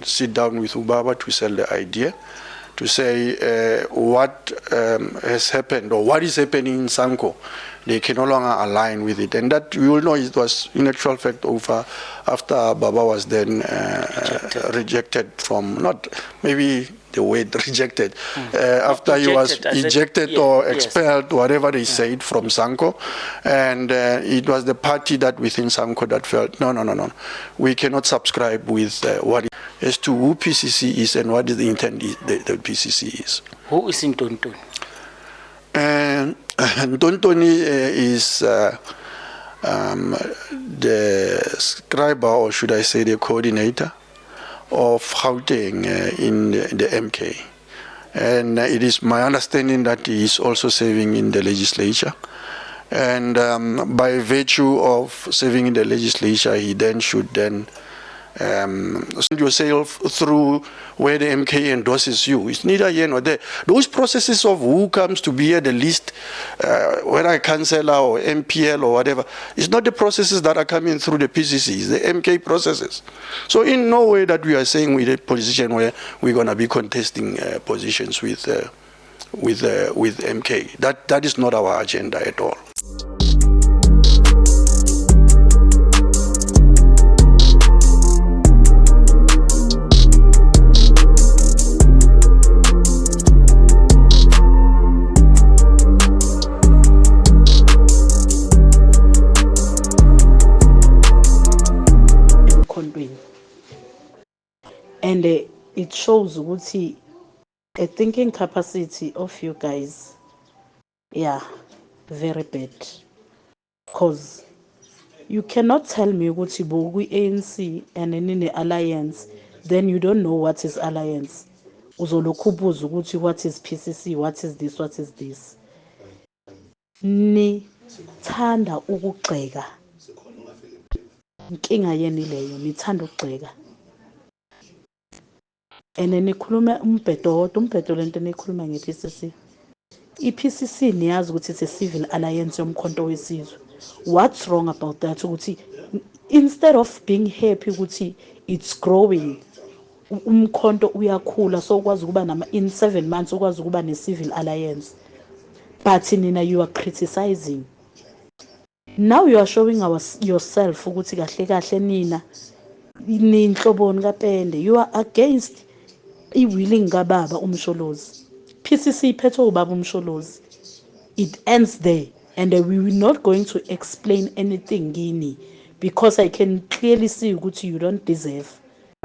sit down with Ubaba to sell the idea, to say what has happened or what is happening in SANCO. They can no longer align with it. And that we all know it was in actual fact over after Baba was then rejected from, not maybe the word rejected, after he was ejected or expelled, whatever they said, from SANCO. And it was the party that within SANCO that felt, no, we cannot subscribe with what it, as to who PCC is and what is the intent the PCC is. Who is in Tontoni? Tontoni is the scribe, or should I say the coordinator of Gauteng in the MK. And it is my understanding that he is also serving in the legislature. And by virtue of serving in the legislature, he then should then send yourself through where the MK endorses you. It's neither here nor there. Those processes of who comes to be at the list, whether a councillor or MPL or whatever, it's not the processes that are coming through the PCC, it's the MK processes. So in no way that we are saying we're in a position where we're going to be contesting positions with MK. That is not our agenda at all. And it shows a thinking capacity of you guys, very bad. Because you cannot tell me we ANC and in the alliance, then you don't know what is alliance. What is PCC, what is this, what is this. Ni thanda ukugxeka. Inkinga yeni leyo, ni thanda ukugxeka. And then nikhuluma umbhedo lento nikhuluma nge-PCC. I-PCC niyazi ukuthi it's a civil alliance yomkhonto wesizwe. What's wrong about that? Ukuthi instead of being happy ukuthi it's growing, umkhonto uyakhula so ukwazi ukuba in 7 months ukwazi ukuba ne-civil alliance. But nina you are criticizing. Now you are showing yourself ukuthi kahle nina ninhloboni kaPende. You are against willing kababa umsholozi. PCC phetho ubaba umsholozi. It ends there, and we will not going to explain anything gini, because I can clearly see ukuthi you don't deserve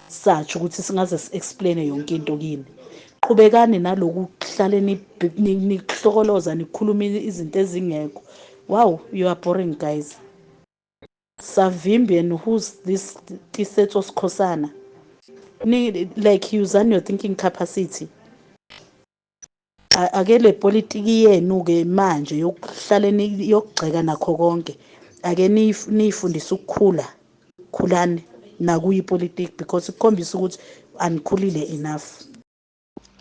such ukuthi singaze explain yonke into kini. Qhubekani naloku kuhlale nihlokoloza nikhuluma izinto ezingekho. Wow, you are boring guys. Savimbi, and who's this Tisetos Kosana? Like using your thinking capacity. Ake le politiki yenu ke manje yokuhlale yokugxeka nakho konke. Ake nifundisa ukukhula. Khulani nakuyi politics, because ikhombisa ukuthi anikhulile enough.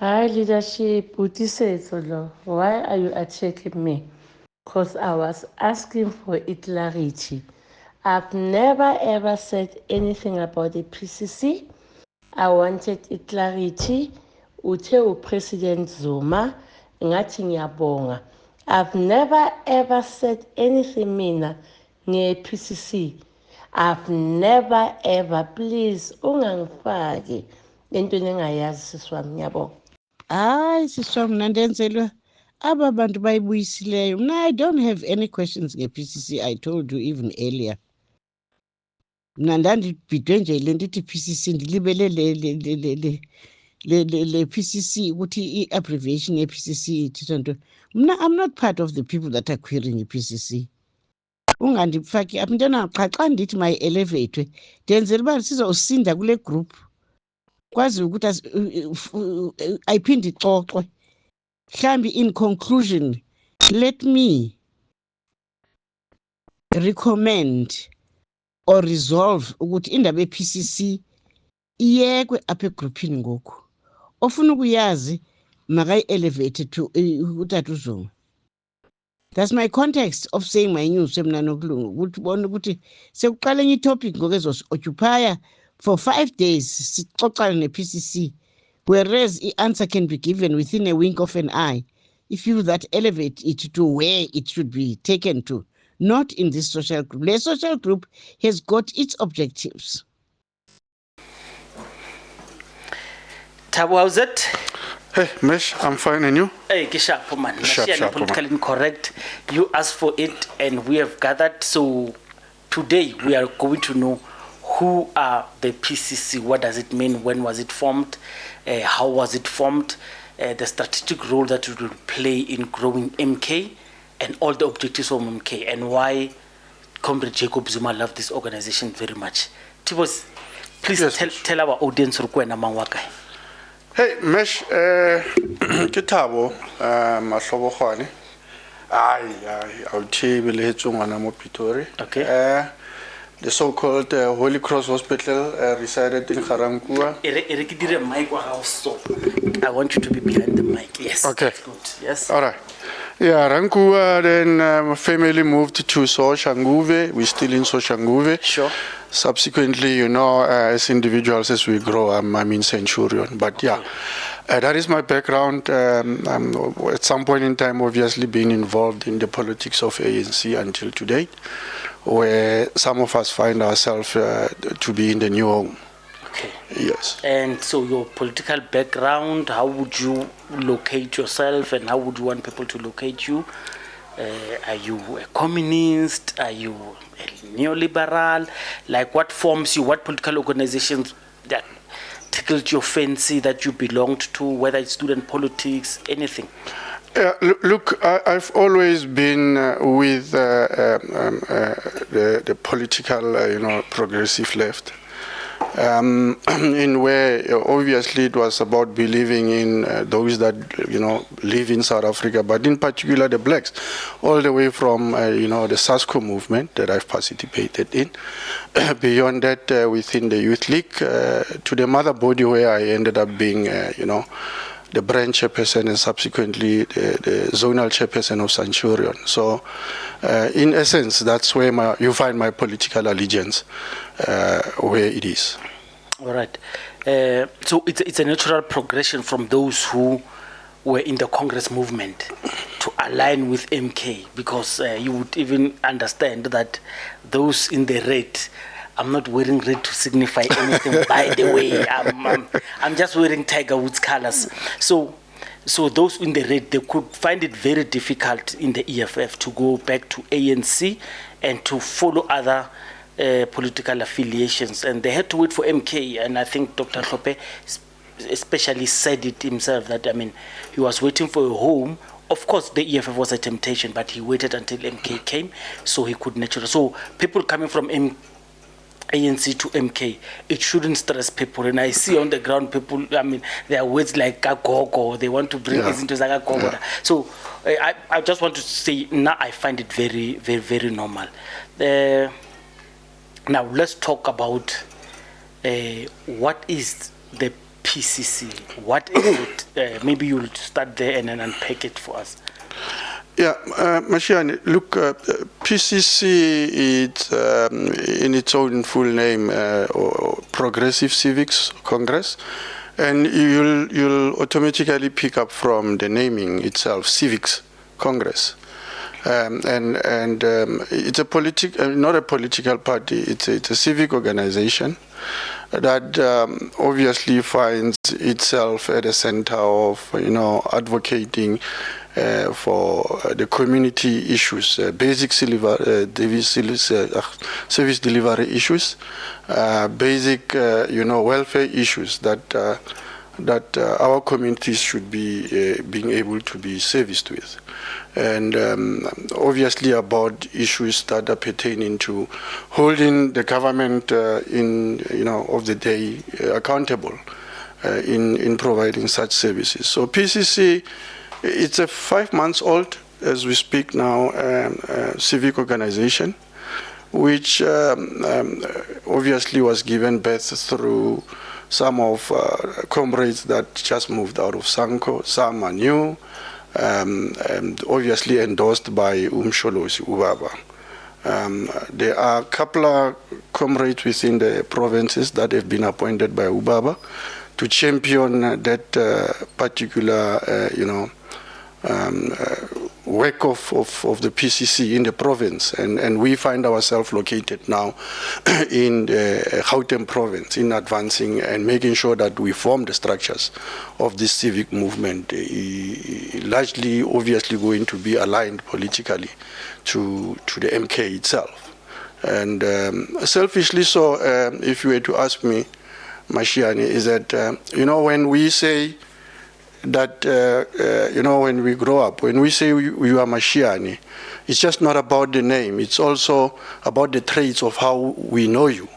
Hi leadership, Utisetolo, why are you attacking me? Because I was asking for clarity. I've never ever said anything about the PCC. I wanted clarity. Uthe President Zuma, ngathi ngiyabonga. I've never ever said anything mina nge PCC. I've never ever, please ungangifaki entweni engayazi siswami, ngiyabonga. Hayi siswami nandenzelwe aba bantu bayibuyisileyo. I don't have any questions nge PCC. I told you even earlier. Ndandibhidwe nje le ndithi PCC ndilibele le PCC ukuthi i-abbreviation ye-PCC ithitha nto. I'm not part of the people that are querying i-PCC. Ungandifaki apha intona xa ndithi mayi-elevethwe ndenzela uba sizawusinda kule group kwazi ukuthi ayiphinde ixoxwe. Mhlawumbi in conclusion, let me recommend or resolve ukuthi indaba ye-PCC iyekwe apha egroupini ngoku. Ofuna ukuyazi makayi-elevate to uTata uZuma. That's my context of saying my news semna nokulungu ukuthi bona ukuthi sekuqala enye itopic ngoku ezosi-occupy for 5 days sixoxana ne-PCC, whereas the answer can be given within a wink of an eye if you that elevate it to where it should be taken to, not in this social group. The social group has got its objectives. Tabo, how's it? Hey, Mesh, I'm fine, and you? Hey, Kisha, man. Sharp, Politically incorrect. You asked for it, and we have gathered. So today we are going to know who are the PCC. What does it mean? When was it formed? How was it formed? The strategic role that it will play in growing MK, and all the objectives of MK, and why Comrade Jacob Zuma loved this organization very much. Tibos, please yes. tell our audience Rukwena Mangwakai. Hey, Mesh, Kitabo, Maslobo Khwane. I'll table it on Pitori. Okay. The so-called Holy Cross Hospital resided in Karankua. I want you to be behind the mic. Yes. Okay. That's good. Yes. All right. Yeah, Rankua, then family moved to Soshanguve. We're still in Soshanguve. Sure. Subsequently, you know, as individuals, as we grow, I'm in Centurion. But yeah, that is my background. At some point in time, obviously, being involved in the politics of ANC until today, where some of us find ourselves to be in the new home. Okay. Yes. And so your political background, how would you locate yourself, and how would you want people to locate you? Are you a communist? Are you a neoliberal? Like, what forms you? What political organizations that tickled your fancy that you belonged to, whether it's student politics, anything? Look, I've always been with the political, progressive left. In where obviously it was about believing in those that live in South Africa, but in particular the blacks, all the way from the SANCO movement that I've participated in, beyond that within the Youth League, to the mother body where I ended up being the branch chairperson and subsequently the zonal chairperson of Centurion. So, in essence, that's where you find my political allegiance, where it is. All right. So it's a natural progression from those who were in the Congress movement to align with MK, because you would even understand that those in the red, I'm not wearing red to signify anything, by the way. I'm just wearing Tiger Woods colors. So those in the red, they could find it very difficult in the EFF to go back to ANC and to follow other political affiliations. And they had to wait for MK. And I think Dr. Klope especially said it himself, that, he was waiting for a home. Of course, the EFF was a temptation, but he waited until MK came so he could naturally. So people coming from ANC to MK, it shouldn't stress people. And I see on the ground people, there are words like Gagogo, they want to bring us into Zagagogo. Yeah. So I just want to say, now I find it very, very, very normal. Now let's talk about what is the PCC? What is it? Maybe you'll start there and then unpack it for us. Yeah, Mashiane, look, PCC is in its own full name, Progressive Civics Congress, and you'll automatically pick up from the naming itself, Civics Congress. And it's a not a political party, it's a civic organization that obviously finds itself at the center of advocating for the community issues, basic service delivery issues, basic welfare issues that our communities should be being able to be serviced with, and obviously about issues that are pertaining to holding the government of the day accountable in providing such services. So PCC, it's a 5 months old as we speak now civic organization, which obviously was given birth through some of comrades that just moved out of SANCO. Some are new, and obviously endorsed by Umsholosi Ubaba, There are a couple of comrades within the provinces that have been appointed by Ubaba to champion that particular, work of the PCC in the province, and we find ourselves located now in the Gauteng province in advancing and making sure that we form the structures of this civic movement, largely obviously going to be aligned politically to the MK itself. And selfishly so, if you were to ask me, Mashiane, is that, when we say that, when we grow up, when we say we are Mashiane, it's just not about the name. It's also about the traits of how we know you.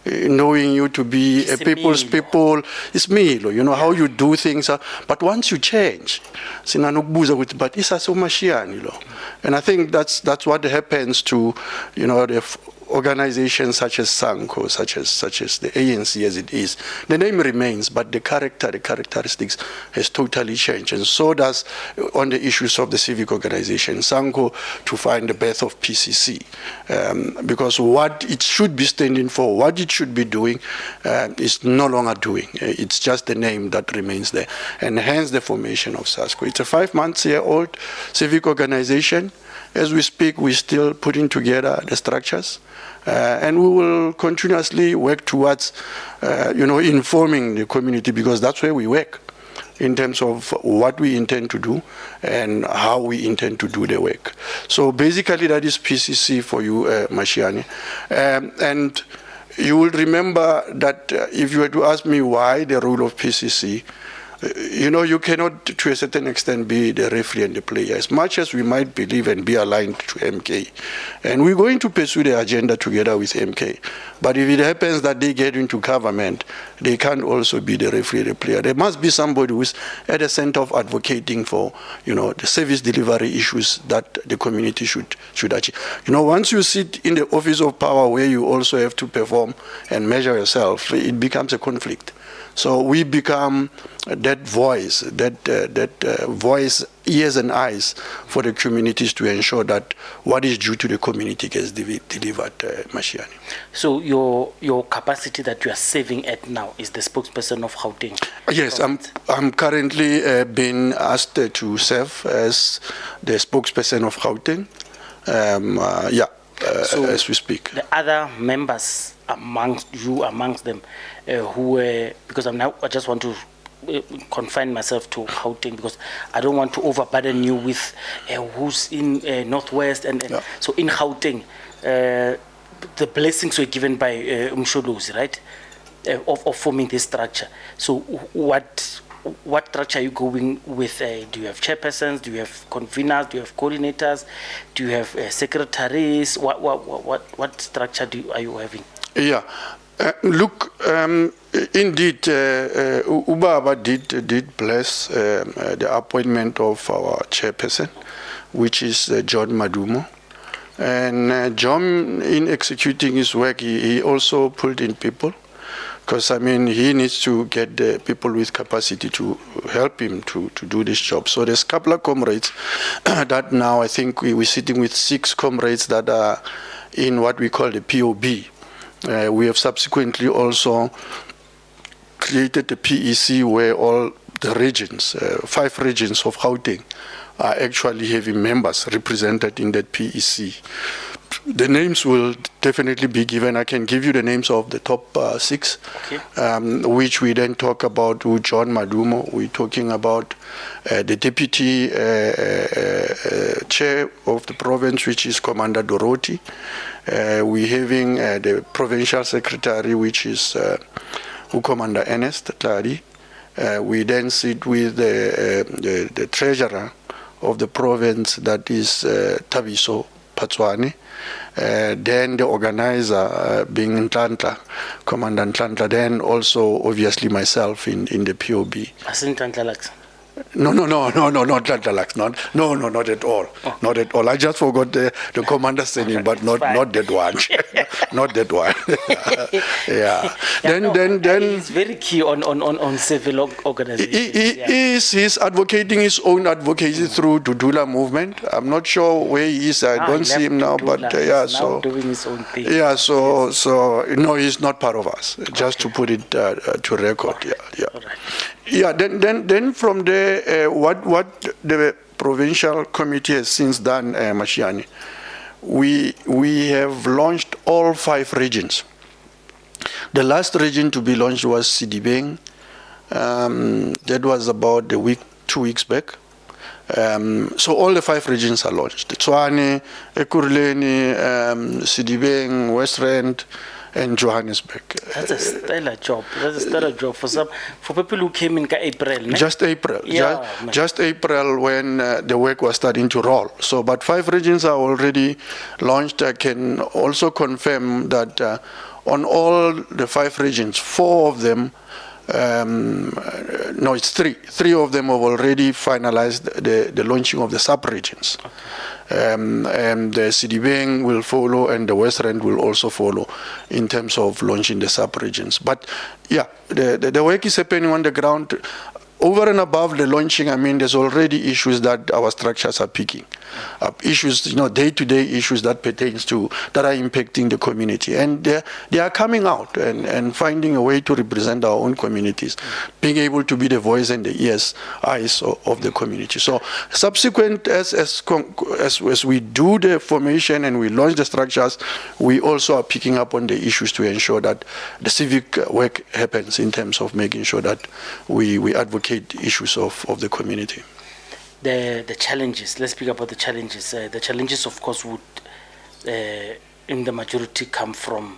Knowing you to be a people's people, it's me, how you do things. But once you change, but it's so Mashiane, and I think that's what happens to, the organizations such as SANCO, such as the ANC as it is. The name remains, but the characteristics has totally changed, and so does on the issues of the civic organization. SANCO to find the birth of PCC, because what it should be standing for, what it should be doing, is no longer doing. It's just the name that remains there, and hence the formation of SASCO. It's a 5-month-old civic organization. As we speak, we're still putting together the structures, and we will continuously work towards, informing the community, because that's where we work in terms of what we intend to do and how we intend to do the work. So basically, that is PCC for you, Mashiane. And you will remember that if you were to ask me why the role of PCC, you cannot, to a certain extent, be the referee and the player, as much as we might believe and be aligned to MK. And we're going to pursue the agenda together with MK. But if it happens that they get into government, they can't also be the referee and the player. There must be somebody who's at the center of advocating for, the service delivery issues that the community should achieve. Once you sit in the office of power where you also have to perform and measure yourself, it becomes a conflict. So we become that voice, voice, ears and eyes for the communities to ensure that what is due to the community gets delivered, Mashiane. So your capacity that you are serving at now is the spokesperson of Gauteng? Yes, I'm currently being asked to serve as the spokesperson of Gauteng. So as we speak. The other members amongst them, who because I just want to confine myself to Gauteng, because I don't want to overburden you with who's in Northwest and so in Gauteng, the blessings were given by Umsholozi, right, of forming this structure. So what structure are you going with? Do you have chairpersons? Do you have conveners? Do you have coordinators? Do you have secretaries? What structure are you having? Yeah, look, indeed, Ubaba did bless the appointment of our chairperson, which is John Madumo. And John, in executing his work, he also pulled in people, because, he needs to get the people with capacity to help him to do this job. So there's a couple of comrades that now I think we're sitting with 6 comrades that are in what we call the POB. We have subsequently also created the PEC, where all the regions, 5 regions of Gauteng, are actually having members represented in that PEC. The names will definitely be given. I can give you the names of the top 6, okay. Which we then talk about with John Madumo. We're talking about the deputy chair of the province, which is Commander Dorothy. We're having the provincial secretary, which is Commander Ernest Tladi. We then sit with the treasurer of the province, that is Tabiso Patswane. Then the organizer being Ntlantla, Commander Ntlantla, then also obviously myself in the POB. No, not that relaxed. Not at all. Oh. Not at all. I just forgot the commander's surname, but not that one. Not that one. Yeah. Then he's very key on civil organizations. He's advocating his own advocacy through Dudula movement. I'm not sure where he is. I don't see him now, but He's now doing his own thing. Yeah. So no, he's not part of us. Just to put it to record. Yeah. All right. Yeah. Then from there, what the provincial committee has since done, Mashiani, we have launched all 5 regions. The last region to be launched was Sidibeng. That was about 2 weeks back. So all the 5 regions are launched: Tshwane, Ekurhuleni, Sidibeng, West Rand, and Johannesburg. That's a stellar job. For people who came in April. Ne? Just April. Yeah, just April when the work was starting to roll. So, but 5 regions are already launched. I can also confirm that on all the 5 regions, 4 of them, no, it's 3. 3 of them have already finalized the launching of the sub-regions. Okay. And the Sidibeng will follow, and the West Rand will also follow in terms of launching the sub-regions. But yeah, the work is happening on the ground. Over and above the launching, I mean, there's already issues that our structures are picking up. Issues, day-to-day issues that are impacting the community. And they are coming out and finding a way to represent our own communities, being able to be the voice and the eyes of the community. So subsequent, as we do the formation and we launch the structures, we also are picking up on the issues to ensure that the civic work happens in terms of making sure that we advocate issues of the community. The challenges, let's speak about the challenges. The challenges, of course, would in the majority come from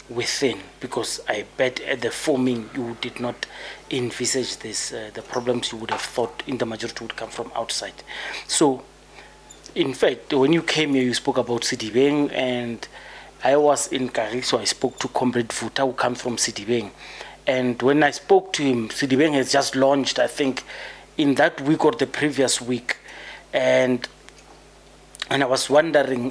within, because I bet at the forming you did not envisage this. The problems you would have thought in the majority would come from outside. So, in fact, when you came here, you spoke about Sidibeng, and I was in Kari, so I spoke to Comrade Vuta, who comes from Sidibeng. And when I spoke to him, Sidibeng has just launched, I think, in that week or the previous week. And I was wondering,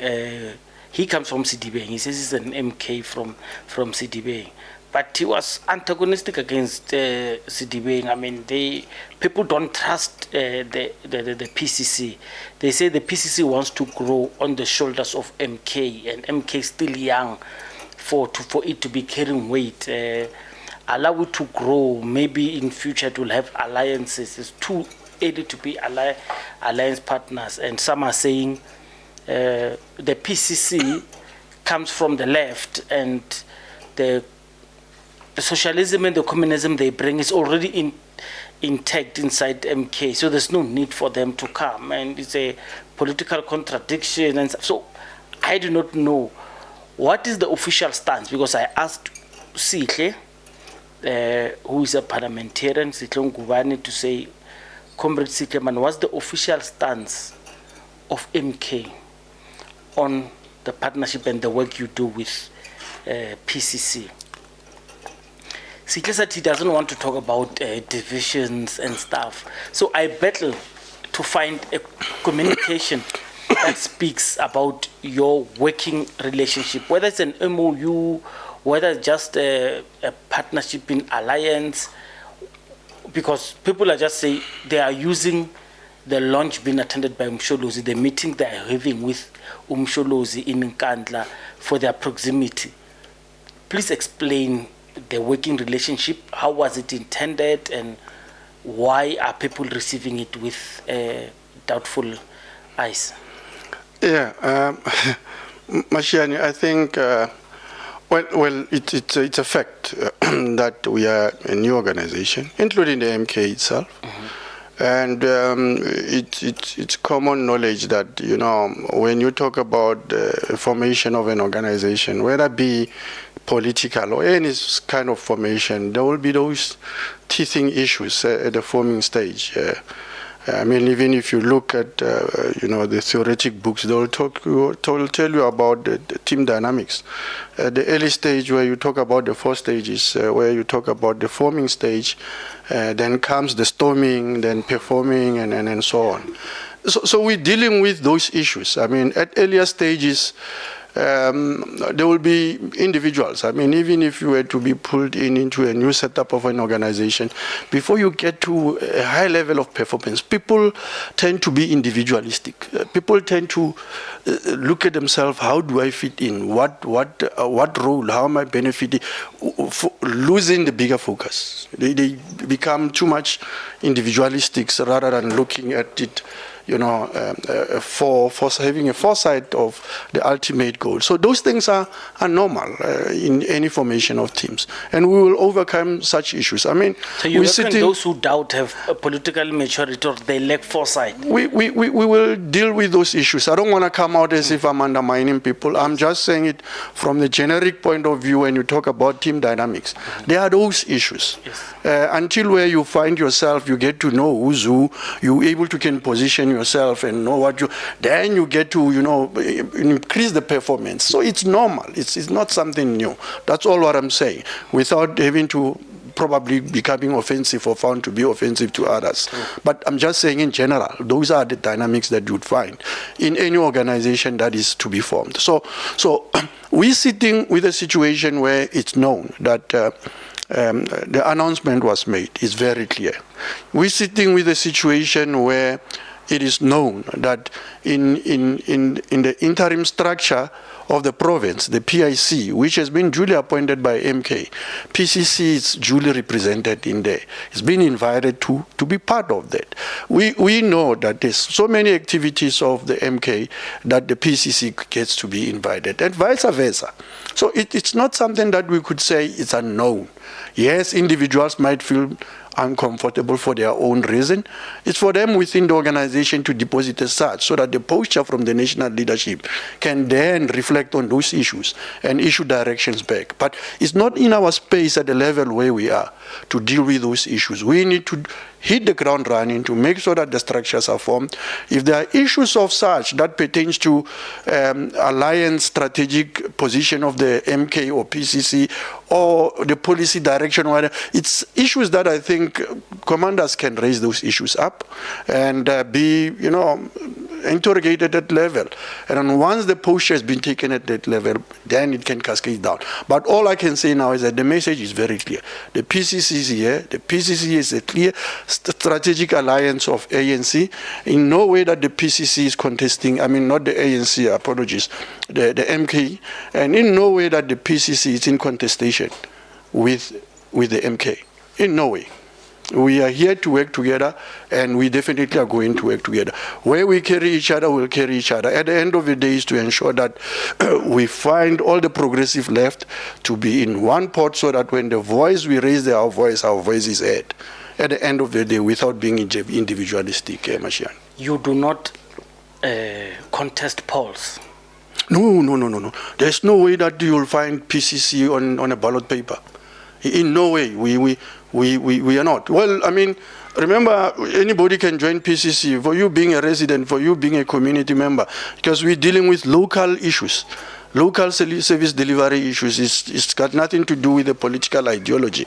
he comes from Sidibeng. He says he's an MK from Sidibeng. But he was antagonistic against Sidibeng. I mean, people don't trust the PCC. They say the PCC wants to grow on the shoulders of MK, and MK is still young for it to be carrying weight. Allow it to grow. Maybe in future it will have alliances. It's too early to be alliance partners. And some are saying the PCC comes from the left, and the socialism and the communism they bring is already intact inside MK. So there's no need for them to come. And it's a political contradiction. And so I do not know what is the official stance, because I asked Sihle, who is a parliamentarian, Sihle Ngubane, to say, Comrade Sikleman, what's the official stance of MK on the partnership and the work you do with PCC? Sihle said he doesn't want to talk about divisions and stuff. So I battle to find a communication that speaks about your working relationship, whether it's an MOU, whether it's just a partnership in alliance, because people are just saying they are using the launch being attended by Umsholozi, the meeting they are having with Umsholozi in Nkandla for their proximity. Please explain the working relationship. How was it intended, and why are people receiving it with doubtful eyes? Yeah, Mashiani, I think, well, it's a fact that we are a new organization, including the MK itself. Mm-hmm. And it's common knowledge that, when you talk about the formation of an organization, whether it be political or any kind of formation, there will be those teething issues at the forming stage. I mean, even if you look at the theoretic books, they'll tell you about the team dynamics. At the early stage, where you talk about the 4 stages, where you talk about the forming stage, then comes the storming, then performing, and so on. So we're dealing with those issues. I mean, at earlier stages, there will be individuals. I mean, even if you were to be pulled into a new setup of an organization, before you get to a high level of performance, people tend to be individualistic. People tend to look at themselves: how do I fit in? What role? How am I benefiting? Losing the bigger focus. They become too much individualistic rather than looking at it, for having a foresight of the ultimate goal. So those things are normal in any formation of teams, and we will overcome such issues. I mean, so you reckon those who doubt have a political maturity or they lack foresight? We will deal with those issues. I don't want to come out as if I'm undermining people. I'm just saying it from the generic point of view. When you talk about team dynamics, there are those issues. Yes. Until where you find yourself, you get to know who's who, you're able to can position yourself and know then you get to increase the performance. So it's normal. It's not something new. That's all what I'm saying, without having to probably becoming offensive or found to be offensive to others. But I'm just saying in general, those are the dynamics that you'd find in any organization that is to be formed. So we're sitting with a situation where it's known that the announcement was made. It's very clear. We're sitting with a situation where it is known that in the interim structure of the province, the PIC, which has been duly appointed by MK, PCC is duly represented in there. It's been invited to be part of that. We know that there's so many activities of the MK that the PCC gets to be invited, and vice versa. So it's not something that we could say it's unknown. Yes, individuals might feel uncomfortable for their own reason. It's for them within the organization to deposit as such, so that the posture from the national leadership can then reflect on those issues and issue directions back. But it's not in our space at the level where we are to deal with those issues. We need to hit the ground running to make sure that the structures are formed. If there are issues of such that pertains to alliance strategic position of the MK or PCC or the policy direction, it's issues that I think commanders can raise those issues up and be, interrogated at that level. And then once the posture has been taken at that level, then it can cascade down. But all I can say now is that the message is very clear. The PCC is here. The PCC is a clear strategic alliance of ANC. In no way that the PCC is contesting, not the ANC, apologies, the MK, and in no way that the PCC is in contestation with the MK. In no way. We are here to work together, and we definitely are going to work together. Where we carry each other, we'll carry each other. At the end of the day is to ensure that we find all the progressive left to be in one pot, so that when the voice, we raise our voice is heard. At the end of the day, without being individualistic, Mashian. You do not contest polls? No. There's no way that you'll find PCC on a ballot paper. In no way. We are not. Well, remember, anybody can join PCC, for you being a resident, for you being a community member, because we're dealing with local issues. Local service delivery issues. It's got nothing to do with the political ideology.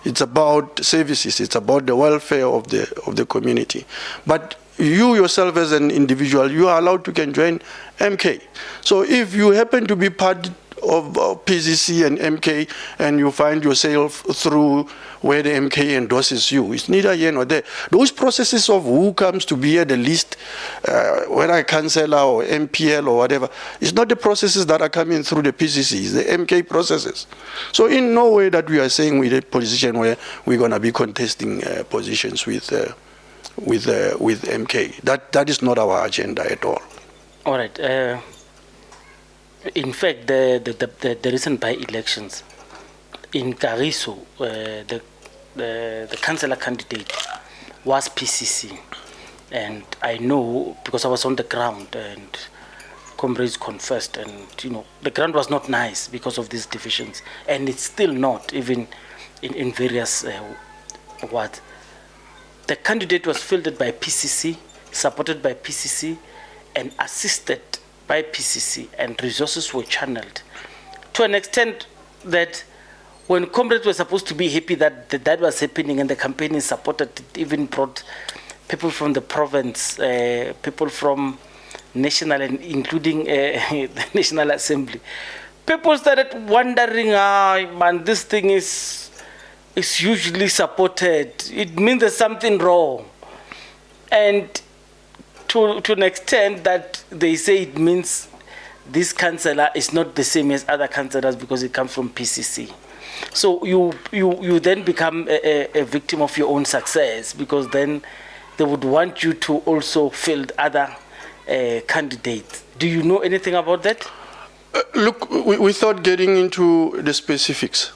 It's about services. It's about the welfare of the community. But you yourself as an individual, you are allowed to can join MK. So if you happen to be part of PCC and MK and you find yourself through where the MK endorses you, it's neither here nor there. Those processes of who comes to be at the list, whether a councillor or MPL or whatever, it's not the processes that are coming through the PCC, it's the MK processes. So in no way that we are saying we're in a position where we're going to be contesting positions with MK. That is not our agenda at all. All right. In fact, the recent by-elections in Kagiso, the councillor candidate was PCC, and I know because I was on the ground and comrades confessed, and the ground was not nice because of these divisions, and it's still not, even in various wards. The candidate was fielded by PCC, supported by PCC, and assisted by PCC, and resources were channeled to an extent that when comrades were supposed to be happy that was happening and the campaign is supported, it even brought people from the province, people from national and including the National Assembly. People started wondering, man, this thing is hugely supported. It means there's something wrong. And to an extent that they say it means this councillor is not the same as other councillors because it comes from PCC. So you then become a victim of your own success, because then they would want you to also field other candidates. Do you know anything about that? Look, without getting into the specifics,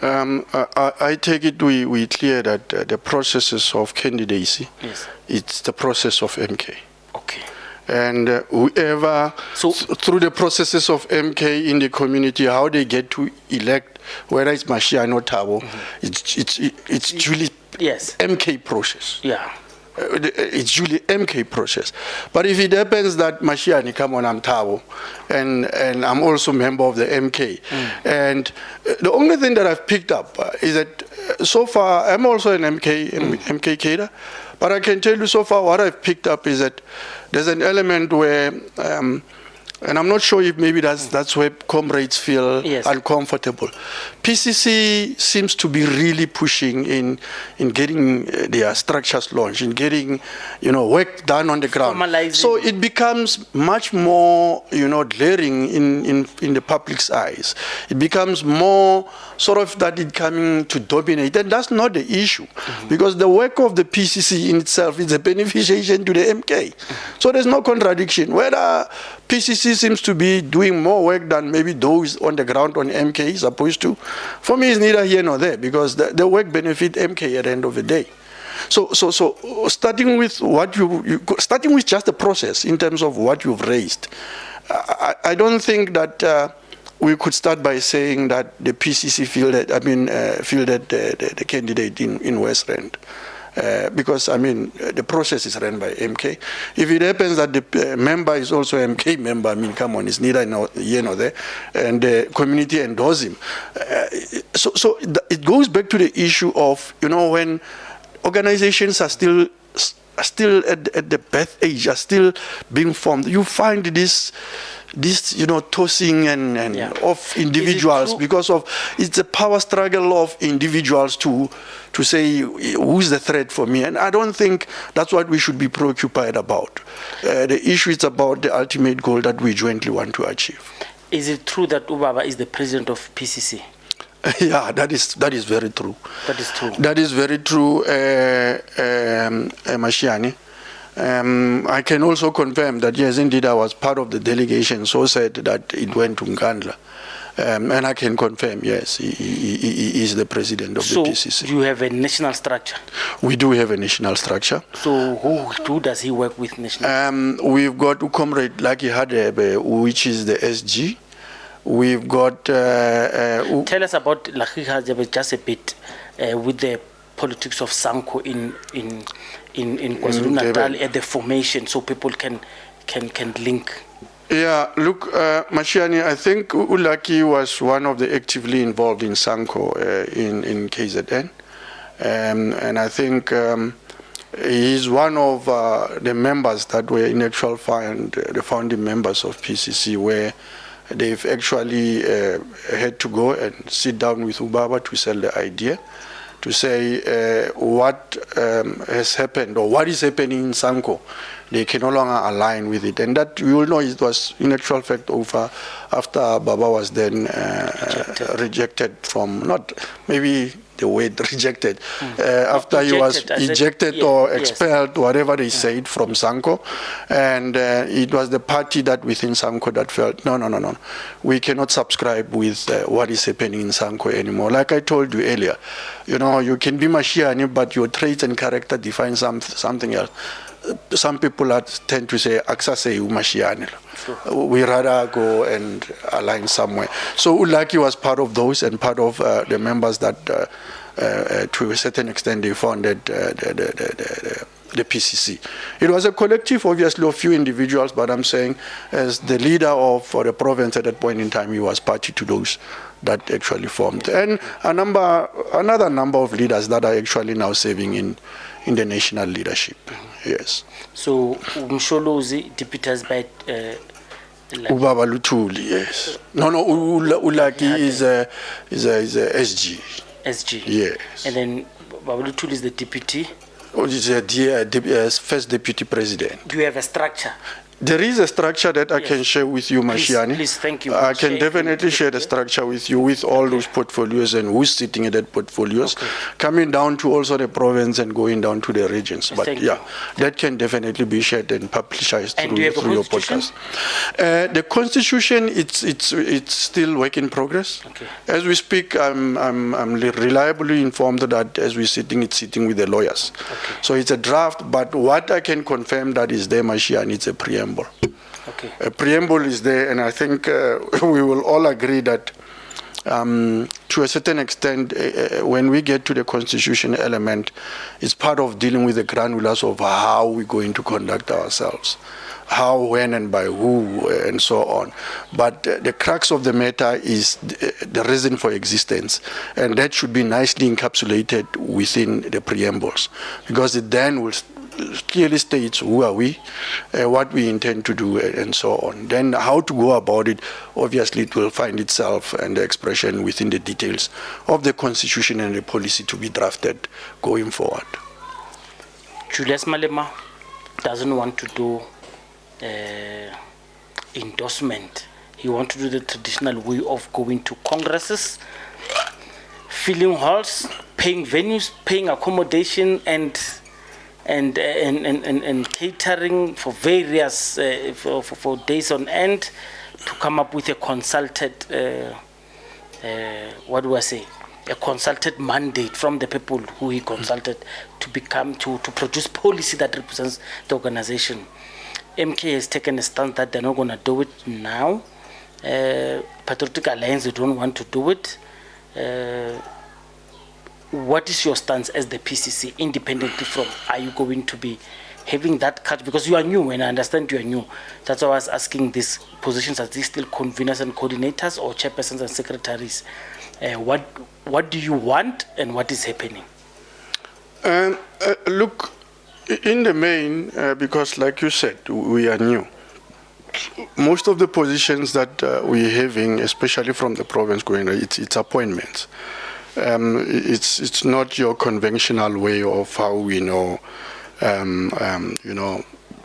I take it we clear that the processes of candidacy, Yes. it's the process of MK. Okay. And whoever, So- through the processes of MK in the community, how they get to elect, whether it's Mashiane or Thabo, it's truly Yes. MK process. Yeah. It's usually MK process. But if it happens that Mashiane, come on, I'm Thabo, and I'm also member of the MK, and the only thing that I've picked up is that so far, I'm also an MK cadre, but I can tell you so far what I've picked up is that there's an element where, and I'm not sure if maybe that's where comrades feel Yes. uncomfortable. PCC seems to be really pushing in getting their structures launched, in getting work done on the ground. Formalizing. So it becomes much more glaring in the public's eyes. It becomes more sort of that it coming to dominate, and that's not the issue, because the work of the PCC in itself is a beneficiation to the MK. So there's no contradiction. Whether PCC seems to be doing more work than maybe those on the ground on MK is supposed to, for me, it's neither here nor there, because the work benefit MK at the end of the day. So starting with starting with just the process in terms of what you've raised, I don't think that we could start by saying that the PCC fielded the candidate in West Rand. Because, the process is run by MK. If it happens that the member is also MK member, come on, it's neither here nor there, and the community endorse him. So it goes back to the issue of, when organizations are still at the birth age, are still being formed, you find this tossing and Yeah. of individuals, because of it's a power struggle of individuals to say who's the threat for me, and I don't think that's what we should be preoccupied about. The issue is about the ultimate goal that we jointly want to achieve. Is it true that Ubaba is the president of PCC? Yeah, that is very true. That is true. That is very true, Mashiane. I can also confirm that, yes, indeed, I was part of the delegation, so said that it went to Nkandla. And I can confirm, yes, he is the president of the PCC. So you have a national structure? We do have a national structure. So who does he work with nationally? We've got Comrade Lucky Hadebe, which is the SG. We've got... Tell us about Lucky Hadebe just a bit with the politics of SANCO in KwaZulu-Natal at the formation, so people can link. Yeah, look, Mashiane, I think Ulaki was one of the actively involved in SANCO in KZN. And I think he's one of the members that were in actual fact the founding members of PCC, where they've actually had to go and sit down with Ubaba to sell the idea, to say what has happened or what is happening in SANCO. They can no longer align with it. And that we all know it was in actual fact over after Baba was then rejected from, not maybe the word rejected, after he was ejected or expelled, whatever they said, from SANCO. And it was the party that within SANCO that felt, no, we cannot subscribe with what is happening in SANCO anymore. Like I told you earlier, you can be Mashiane, but your traits and character define something else. Some people tend to say, Aksa say Mashiane. We rather go and align somewhere. So Ulaki was part of those and part of the members that to a certain extent, they founded the PCC. It was a collective, obviously, of few individuals, but I'm saying as the leader of the province at that point in time, he was party to those that actually formed. And another number of leaders that are actually now serving in the national leadership. Yes. So, Umsholozi deputized by Ubaba Luthuli, yes. No, Ulaki is a SG. SG. Yes. And then Baba Luthuli is the deputy. Is a first deputy president. Do you have a structure? There is a structure that I can share with you, Mashiani. Please, thank you. I can definitely share the structure with you, with all those portfolios and who's sitting in that portfolios, coming down to also the province and going down to the regions. But Thank yeah, you. that can definitely be shared and publicized And do you have a through your constitution? podcast. The constitution, it's still work in progress. Okay. As we speak, I'm reliably informed that as we're sitting, it's sitting with the lawyers. Okay. So it's a draft, but what I can confirm that is there, Mashiani, it's a preamble. Okay. A preamble is there, and I think we will all agree that to a certain extent, when we get to the constitution element, it's part of dealing with the granulars of how we're going to conduct ourselves, how, when, and by who, and so on. But the crux of the matter is the reason for existence, and that should be nicely encapsulated within the preambles, because it then will clearly states who are we, what we intend to do, and so on. Then how to go about it, obviously it will find itself and the expression within the details of the constitution and the policy to be drafted going forward. Julius Malema doesn't want to do endorsement. He wants to do the traditional way of going to congresses, filling halls, paying venues, paying accommodation, and catering for various for days on end to come up with a consulted what do I say, a consulted mandate from the people who he consulted to produce policy that represents the organization. MK has taken a stand that they're not going to do it now. Patriotic Alliance, they don't want to do it. What is your stance as the PCC, independently from, are you going to be having that cut? Because you are new, and I understand you are new. That's why I was asking these positions, are these still conveners and coordinators or chairpersons and secretaries? What do you want, and what is happening? Look, in the main, because like you said, we are new. Most of the positions that we're having, especially from the province going, it's appointments. It's not your conventional way of how we know,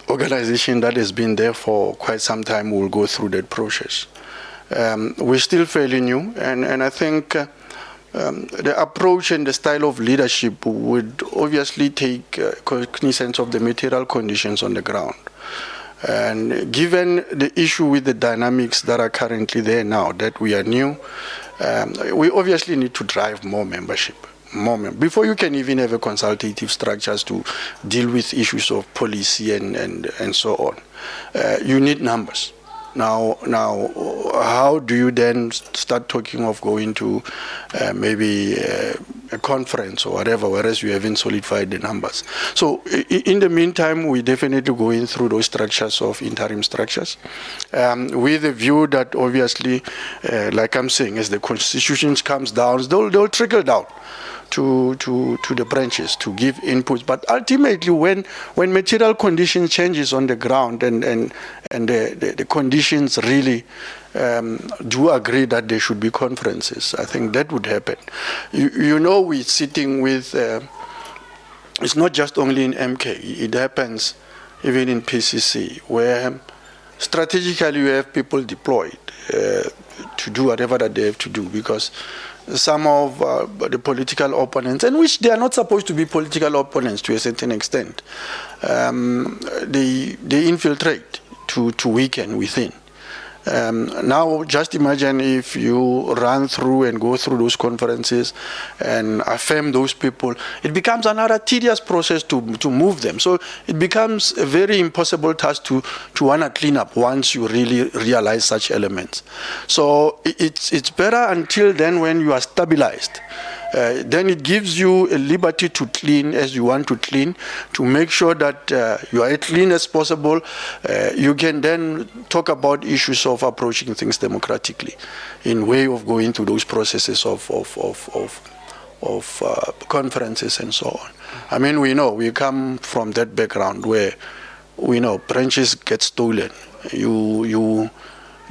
organization that has been there for quite some time will go through that process. We're still fairly new, and I think the approach and the style of leadership would obviously take cognizance of the material conditions on the ground. And given the issue with the dynamics that are currently there now, that we are new, we obviously need to drive more membership. Before you can even have a consultative structures to deal with issues of policy and so on, you need numbers. Now, how do you then start talking of going to maybe a conference or whatever, whereas you haven't solidified the numbers? So in the meantime, we're definitely going through those structures of interim structures with a view that obviously, like I'm saying, as the constitution comes down, they'll trickle down to the branches to give inputs. But ultimately, when material conditions changes on the ground and the conditions really do agree that there should be conferences, I think that would happen. We're sitting with, it's not just only in MK, it happens even in PCC, where strategically you have people deployed to do whatever that they have to do, because some of the political opponents, and which they are not supposed to be political opponents to a certain extent, they infiltrate to weaken within. Now, just imagine if you run through and go through those conferences and affirm those people, it becomes another tedious process to move them. So it becomes a very impossible task to want to clean up once you really realize such elements. So it's better until then, when you are stabilized, then it gives you a liberty to clean as you want to clean, to make sure that you are as clean as possible. You can then talk about issues of approaching things democratically in way of going through those processes of conferences and so on. I mean, we come from that background where we know branches get stolen. You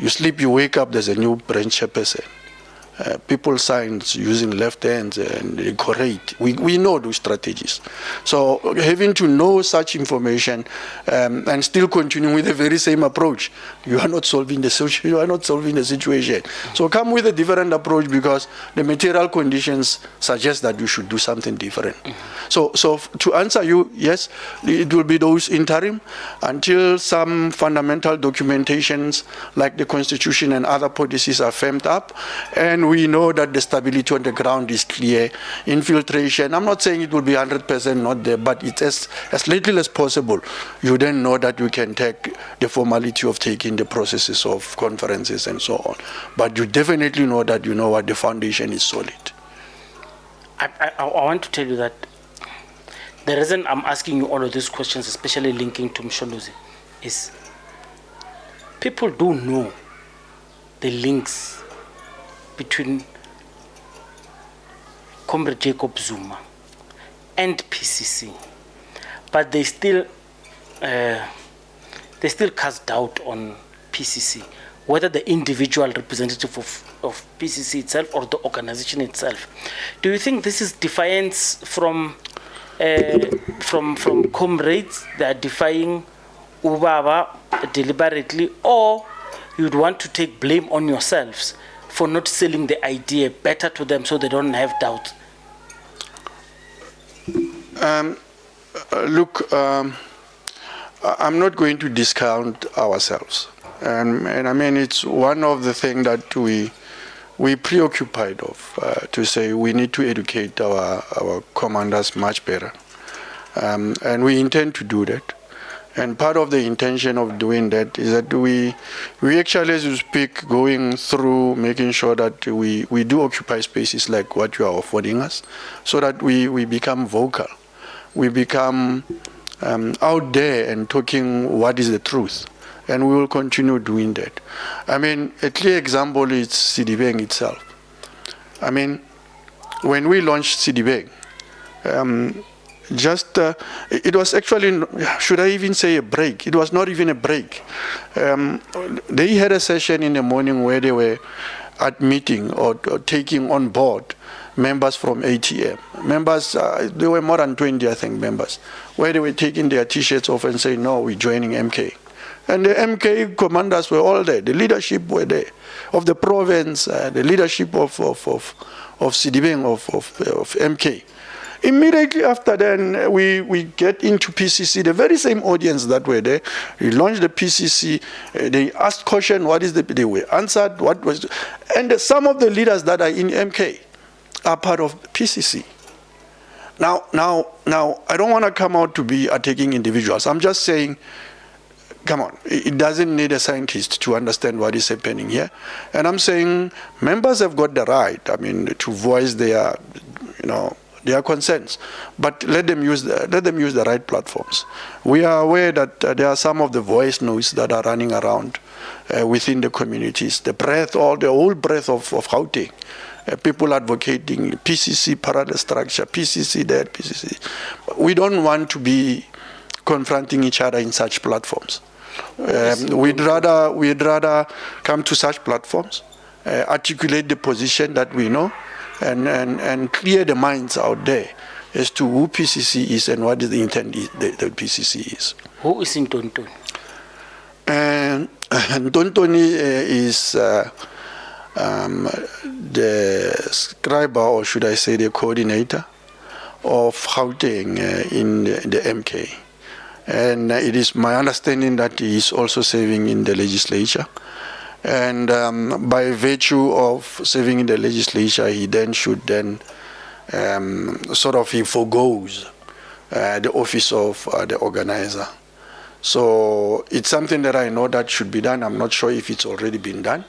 sleep, you wake up, there's a new branch chairperson. People sign using left hands and decorate. We know those strategies. So having to know such information and still continuing with the very same approach, you are not solving the situation. You are not solving the situation. So come with a different approach, because the material conditions suggest that you should do something different. So to answer you, yes, it will be those interim until some fundamental documentations like the Constitution and other policies are firmed up, and we know that the stability on the ground is clear. Infiltration, I'm not saying it will be 100% not there, but it's as little as possible. You then know that you can take the formality of taking the processes of conferences and so on. But you definitely know that you know what the foundation is solid. I want to tell you that the reason I'm asking you all of these questions, especially linking to Msholozi, is people do know the links between Comrade Jacob Zuma and PCC, but they still cast doubt on PCC, whether the individual representative of PCC itself or the organization itself. Do you think this is defiance from comrades that are defying Ubaba deliberately, or you'd want to take blame on yourselves for not selling the idea better to them so they don't have doubt? Look, I'm not going to discount ourselves. And I mean, it's one of the things that we preoccupied of, to say we need to educate our commanders much better. And we intend to do that. And part of the intention of doing that is that we actually, as you speak, going through making sure that we do occupy spaces like what you are affording us, so that we become vocal. We become out there and talking what is the truth. And we will continue doing that. I mean, a clear example is Civic itself. I mean, when we launched Civic, it was actually, should I even say a break? It was not even a break. They had a session in the morning where they were admitting or taking on board members from ATM. Members, there were more than 20, I think, members, where they were taking their T-shirts off and saying, no, we're joining MK. And the MK commanders were all there. The leadership were there, of the province, the leadership of Sidibeng, of MK. Immediately after then, we get into PCC, the very same audience that were there. We launched the PCC. They asked question, what is they were answered, what was, and some of the leaders that are in MK are part of PCC. Now, I don't want to come out to be attacking individuals. I'm just saying, come on, it doesn't need a scientist to understand what is happening here. And I'm saying members have got the right, I mean, to voice their, their concerns, but let them use the right platforms. We are aware that there are some of the voice notes that are running around within the communities. The whole breadth of Gauteng. People advocating PCC parallel structure, PCC that, PCC. We don't want to be confronting each other in such platforms. We'd rather come to such platforms, articulate the position that we know, and clear the minds out there as to who PCC is and what is the intent that PCC is. Who is in Tontoni? Tontoni is the scribe, or should I say the coordinator, of Gauteng in the MK. And it is my understanding that he is also serving in the legislature. And by virtue of serving in the legislature, he should he forgoes the office of the organizer. So it's something that I know that should be done. I'm not sure if it's already been done.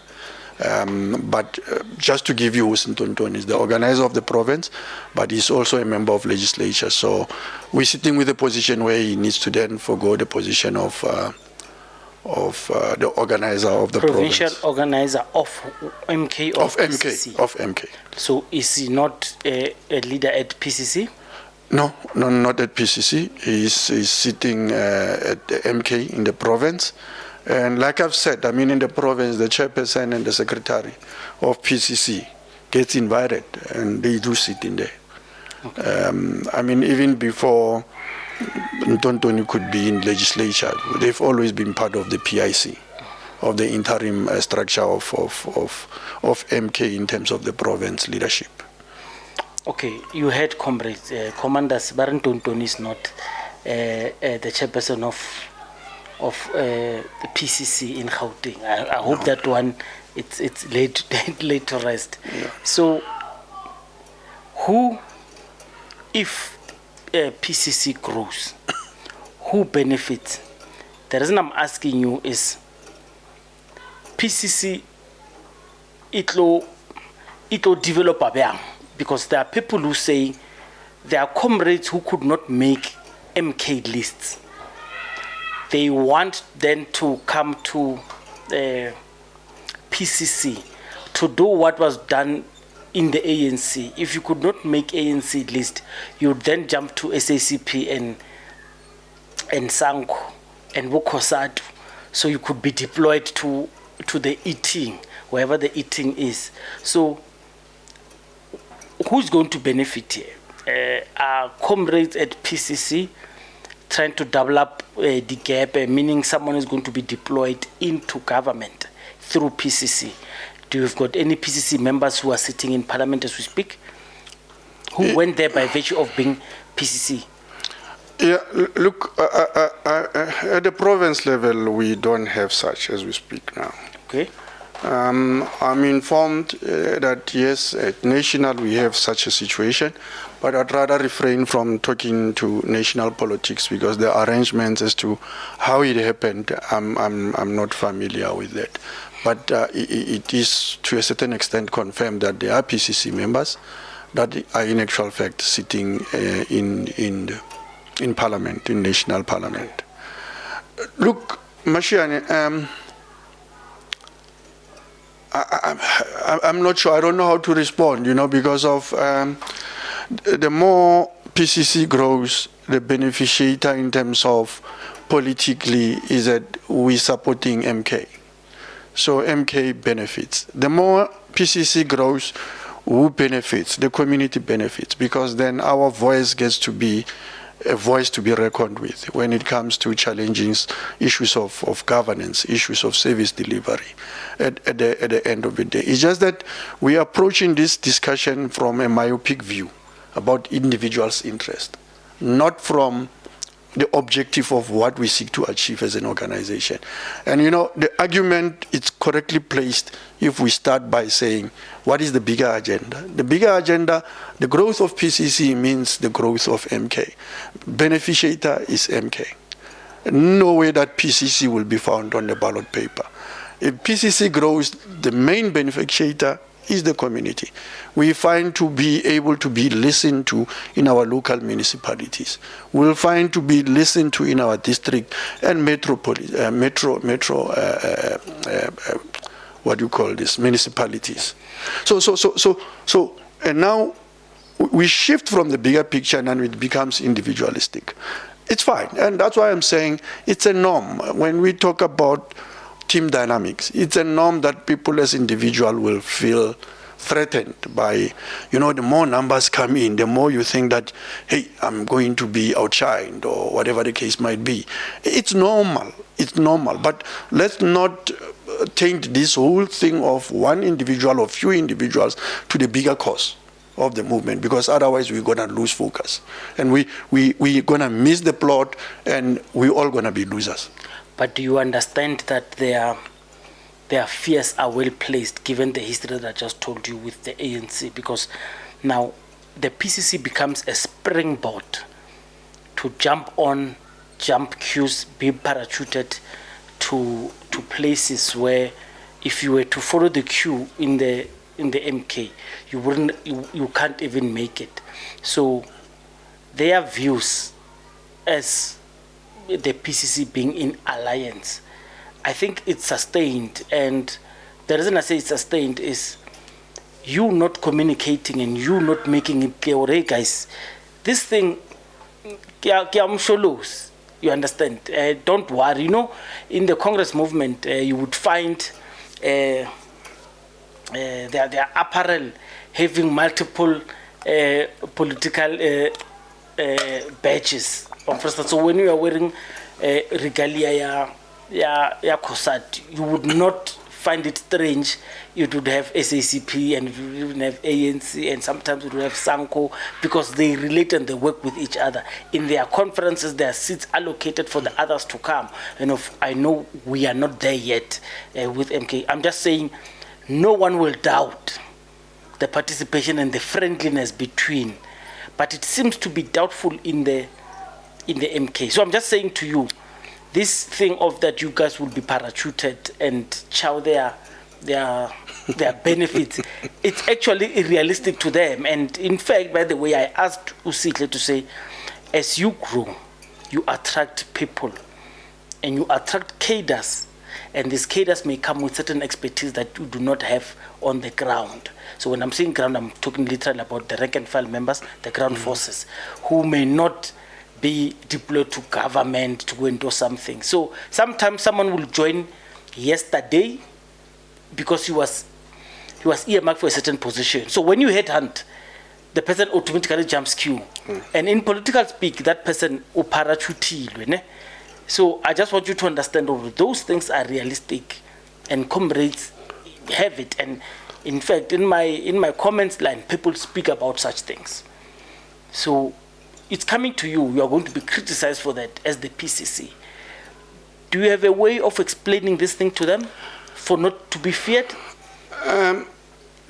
But just to give you, Tonton is the organizer of the province, but he's also a member of legislature. So we're sitting with a position where he needs to then forgo the position of the organizer of the provincial province. organizer of MK or Of MK, PCC? of MK. So is he not a leader at PCC? No, not at PCC. He's sitting at the MK in the province. And like I've said, I mean, in the province, the chairperson and the secretary of PCC gets invited, and they do sit in there. Okay. I mean, even before Ntontoni could be in legislature, they've always been part of the PIC, of the interim structure of MK in terms of the province leadership. Okay, you heard comrades, commanders. Baron Ntontoni is not the chairperson of the PCC in Gauteng. I hope that one it's laid to rest. Yeah. So, who, if PCC grows, who benefits? The reason I'm asking you is PCC it'll develop a bang, because there are people who say there are comrades who could not make MK lists. They want then to come to PCC to do what was done in the ANC. If you could not make ANC list, you would then jump to SACP and SANCO and Wokosatu, so you could be deployed to the eating, wherever the eating is. So who's going to benefit here? Are comrades at PCC trying to double up the gap, meaning someone is going to be deployed into government through PCC? Do you've got any PCC members who are sitting in parliament as we speak, who went there by virtue of being PCC? Yeah, look, at the province level, we don't have such as we speak now. Okay. I'm informed that yes, at national we have such a situation, but I'd rather refrain from talking to national politics because the arrangements as to how it happened, I'm not familiar with that. But it is to a certain extent confirmed that there are PCC members that are in actual fact sitting in parliament, in national parliament. Look, Mashiane, I'm not sure. I don't know how to respond, because of the more PCC grows, the beneficiator in terms of politically is that we're supporting MK. So MK benefits. The more PCC grows, who benefits? The community benefits, because then our voice gets to be a voice to be reckoned with when it comes to challenging issues of governance, issues of service delivery at the end of the day. It's just that we are approaching this discussion from a myopic view about individuals' interest, not from the objective of what we seek to achieve as an organization. And the argument is correctly placed if we start by saying, what is the bigger agenda? The bigger agenda, the growth of PCC means the growth of MK. Beneficiator is MK. No way that PCC will be found on the ballot paper. If PCC grows, the main beneficiator is the community. We find to be able to be listened to in our local municipalities. We'll find to be listened to in our district and municipalities. So, and now we shift from the bigger picture and it becomes individualistic. It's fine, and that's why I'm saying it's a norm. When we talk about team dynamics, it's a norm that people as individuals will feel threatened by, the more numbers come in, the more you think that, hey, I'm going to be outshined or whatever the case might be. It's normal, but let's not taint this whole thing of one individual or few individuals to the bigger cause of the movement, because otherwise we're going to lose focus. And we're going to miss the plot and we're all going to be losers. But do you understand that their fears are well placed given the history that I just told you with the ANC? Because now the PCC becomes a springboard to jump queues, be parachuted to places where if you were to follow the queue in the MK, you can't even make it. So their views as the PCC being in alliance, I think it's sustained, and the reason I say it's sustained is you not communicating and you not making it clear, hey guys, this thing, you understand? Don't worry. You know, in the Congress movement, you would find their apparel having multiple political badges. For instance, so when you are wearing regalia, COSAT, you would not find it strange. You would have SACP and you would have ANC, and sometimes you would have SANCO, because they relate and they work with each other. In their conferences, there are seats allocated for the others to come. And I know we are not there yet with MK. I'm just saying no one will doubt the participation and the friendliness between, but it seems to be doubtful in the MK. So I'm just saying to you, this thing of that you guys will be parachuted and chow their benefits, it's actually irrealistic to them. And in fact, by the way, I asked Usihle to say, as you grow, you attract people and you attract cadres, and these cadres may come with certain expertise that you do not have on the ground. So when I'm saying ground, I'm talking literally about the rank and file members, the ground forces, who may not be deployed to government to go and do something. So sometimes someone will join yesterday because he was earmarked for a certain position. So when you headhunt, the person automatically jumps queue. And in political speak, that person uparachutilwe. So I just want you to understand those things are realistic, and comrades have it. And in fact, in my comments line, people speak about such things. So it's coming to you. You are going to be criticized for that as the PCC. Do you have a way of explaining this thing to them for not to be feared?